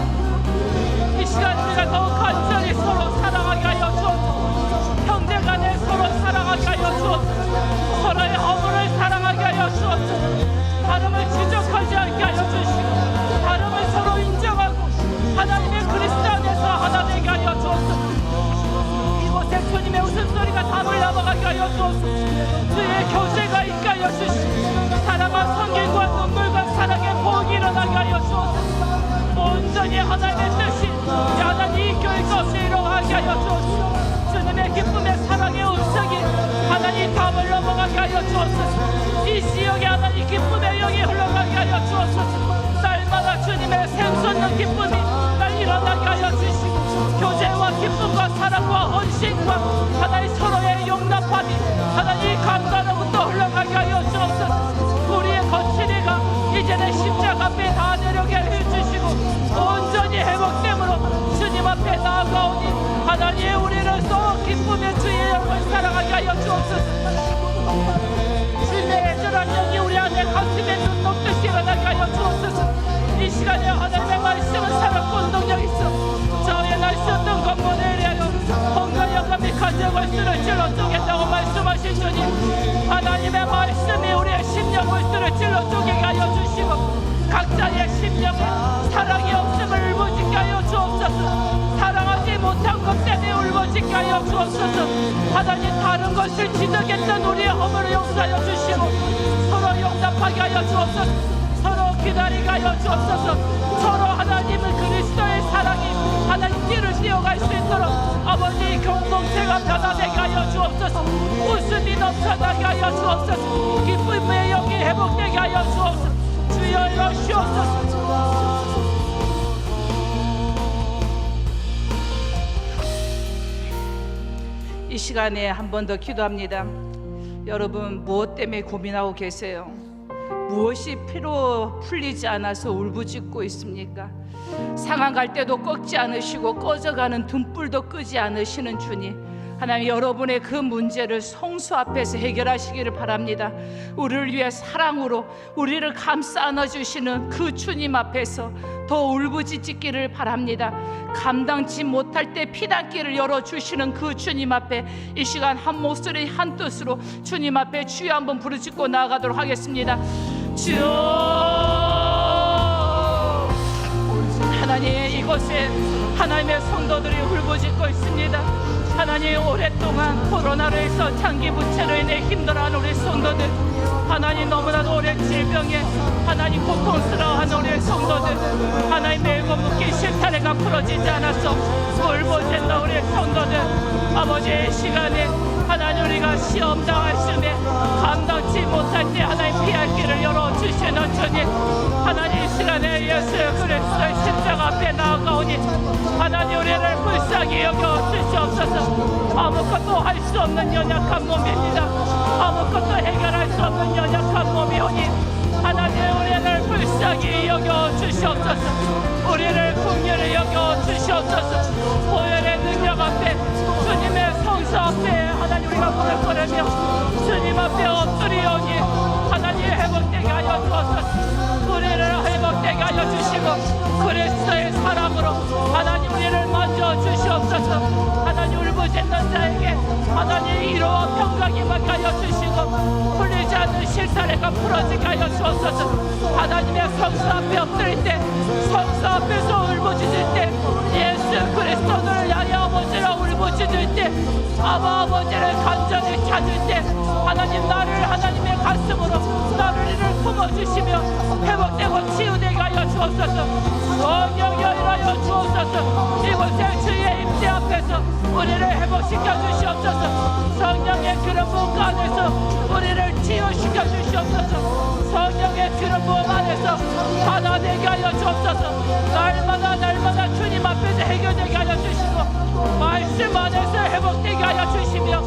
이 시간 우리가 더욱 간절히 서로 사랑하게 하여 주옵소서. 형제간에 서로 사랑하게 하여 주옵소서. 서로의 허물을 사랑하게 하여 주옵소서. 다름을 지적하지 않게 하여 주시고 다름을 서로 인정하고 하나님의 그리스도 안에서 하나 되게 하여 주옵소서. 이곳에 주님의 웃음소리가 담을 넘어가게 하여 주옵소서. 주의 교제가 있게 하여 주시고 사랑과 성길과 눈물과 사랑의 복이 일어나게 하여 주옵소서. 온전히 하나님의 뜻이 하나님 이 교회 가운데 일어나게 하여 주옵소서. 주님의 기쁨의 사랑의 음성이 하나님 담을 넘어가게 하여 주옵소서. 이 지역에 하나님 기쁨의 영이 흘러가게 하여 주옵소서. 날마다 주님의 샘솟는 기쁨이 날 일어나게 하여 주시고 교제와 기쁨과 사랑과 헌신과 하나님 서로의 용납함이 하나님 감가로부터 흘러가게 하여 주옵소서. 우리의 거칠이가 이제는 십자가 앞에 다 내려게 해주시고 온전히 회복됨으로 주님 앞에 나아가오니 하나님, 우리를 또 기쁨의 주의 영을 사랑하게 하여 주옵소서. 주님의 애절한 영이 우리 안에 가슴에 눈 녹듯이 일어나게 하여 주옵소서. 이 시간에 하나님의 말씀은 살았고 능력 있어 저의 날 쓰던 건물에 대하여 hon과 영감이 간절과 쓰를 찔러 쪼갠다고 말씀하신 주님, 하나님의 말씀이 우리의 심령을 쓰를 찔러 쪼개게 하여 주시고 각자의 심령에 사랑이 없음을 울부짖게 하여 주옵소서. 사랑하지 못한 것 때문에 울부짖게 하여 주옵소서. 하나님, 다른 것을 지적했던 우리의 허물을 용서하여 주시고 서로 용납하게 하여 주옵소서. 서로 기다리게 하여 주옵소서. 서로 하나님은 그리스도의 사랑이 하나님 뒤를 띄어갈 수 있도록 아버지 공동체가 변화되게 하여 주옵소서. 웃음이 넘쳐나게 하여 주옵소서. 기쁨의 영이 회복되게 하여 주옵소서. 주여 이러시옵소서. 이 시간에 한 번 더 기도합니다. 여러분, 무엇 때문에 고민하고 계세요? 무엇이 피로 풀리지 않아서 울부짖고 있습니까? 상한 갈 때도 꺾지 않으시고 꺼져가는 등불도 끄지 않으시는 주님, 하나님, 여러분의 그 문제를 성수 앞에서 해결하시기를 바랍니다. 우리를 위해 사랑으로 우리를 감싸 안아주시는 그 주님 앞에서 더 울부짖기를 바랍니다. 감당치 못할 때 피단길을 열어주시는 그 주님 앞에 이 시간 한 목소리 한 뜻으로 주님 앞에 주여 한번 부르짖고 나아가도록 하겠습니다. 주여, 하나님, 이곳에 하나님의 성도들이 울부짖고 있습니다. 하나님, 오랫동안 코로나로 해서 장기 부채로 인해 힘들어하는 우리 성도들, 하나님, 너무나도 오랜 질병에 하나님 고통스러워하는 우리 성도들, 하나님, 매고 묶인 실타래가 풀어지지 않아서 울부짖는 우리 성도들, 아버지의 시간에 하나님, 우리가 시험 당할 쯤에 감당치 못할 절대 하나님 피할 길을 열어주시는 주님, 하나님 이 시간에 예수 그리스도의 십자가 앞에 나아가오니 하나님 우리를 불쌍히 여겨 주시옵소서. 아무것도 할 수 없는 연약한 몸입니다. 아무것도 해결할 수 없는 연약한 몸이오니 하나님 우리를 불쌍히 여겨 주시옵소서. 우리를 긍휼히 여겨 주시옵소서. 보혈의 능력 앞에, 주님의 성사 앞에 하나님 우리가 무릎 꿇으며 주님 앞에 엎드리오니 하나님 회복되게 하여 주옵소서. 우리를 회복되게 하여 주시고 그리스도의 사랑으로 하나님 우리를 만져 주시옵소서. 하나님 울부짖는 자에게 하나님 위로와 평강이 임하게 하여 주시고 풀리지 않는 실타래가 풀어지게 하여 주옵소서. 하나님의 성사 앞에 엎드릴 때, 성사 앞에서 울부짖을 때, 예수 그리스도를 향해 아버지를 울부짖을 때, 아버지를 간절히 찾을 때 하나님 나를 하나님의 가슴으로 나를 품어주시며 회복되고 치유되게 하여 주옵소서. 성령 열하여 주옵소서. 이곳에 주의 임재 앞에서 우리를 회복시켜 주시옵소서. 성령의 그런 부흥 안에서 우리를 치유시켜 주시옵소서. 성령의 그런 부흥 안에서 하나 되게 하여 주옵소서. 날마다 주님 앞에서 해결되게 하여 주시고 말씀 안에서 회복되게 하여 주시며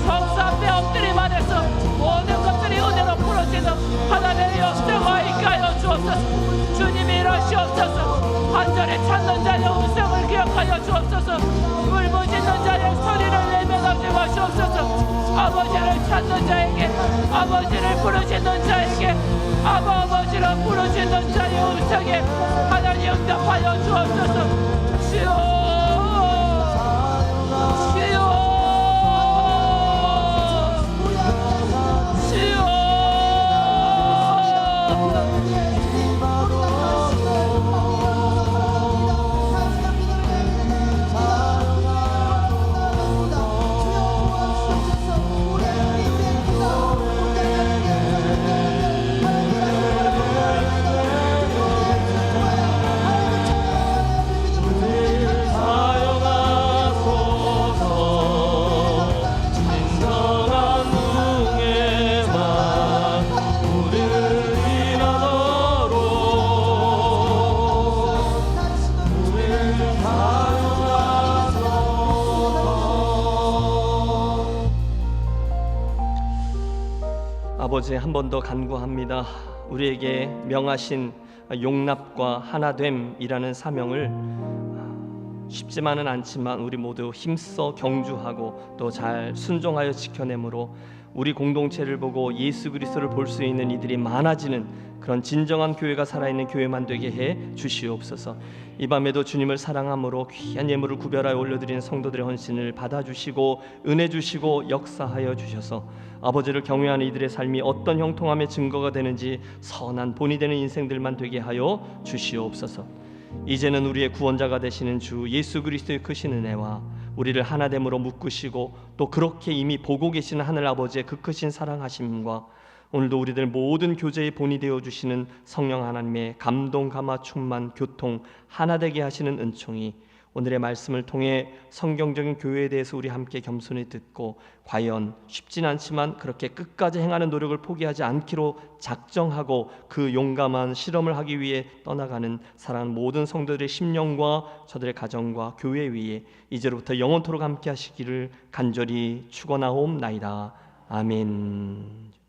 성사 앞에 엎드림 안에서 모든 것들이 은혜로 풀어지는 하나님의 역사가 있게 하여 주옵소서. 주님이 이러시옵소서. 간절히 찾는 자의 음성을 기억하여 주옵소서. 울부짖는 자의 소리를 외면하지 마시옵소서. 아버지를 찾는 자에게, 아버지를 부르짖는 자에게, 아버지를 부르짖는 자의 음성에 하나님 응답하여 주옵소서. 주여, 아버지, 한 번 더 간구합니다. 우리에게 명하신 용납과 하나됨이라는 사명을 쉽지만은 않지만 우리 모두 힘써 경주하고 또 잘 순종하여 지켜내므로 우리 공동체를 보고 예수 그리스도를 볼 수 있는 이들이 많아지는 그런 진정한 교회가 살아있는 교회만 되게 해 주시옵소서. 이 밤에도 주님을 사랑함으로 귀한 예물을 구별하여 올려드리는 성도들의 헌신을 받아주시고 은혜 주시고 역사하여 주셔서 아버지를 경외하는 이들의 삶이 어떤 형통함의 증거가 되는지 선한 본이 되는 인생들만 되게 하여 주시옵소서. 이제는 우리의 구원자가 되시는 주 예수 그리스도의 크신 은혜와 우리를 하나됨으로 묶으시고 또 그렇게 이미 보고 계시는 하늘 아버지의 그 크신 사랑하심과 오늘도 우리들 모든 교제의 본이 되어주시는 성령 하나님의 감동, 감화, 충만, 교통 하나 되게 하시는 은총이 오늘의 말씀을 통해 성경적인 교회에 대해서 우리 함께 겸손히 듣고 과연 쉽진 않지만 그렇게 끝까지 행하는 노력을 포기하지 않기로 작정하고 그 용감한 실험을 하기 위해 떠나가는 사랑하는 모든 성도들의 심령과 저들의 가정과 교회 위에 이제로부터 영원토록 함께 하시기를 간절히 축원하옵나이다. 아멘.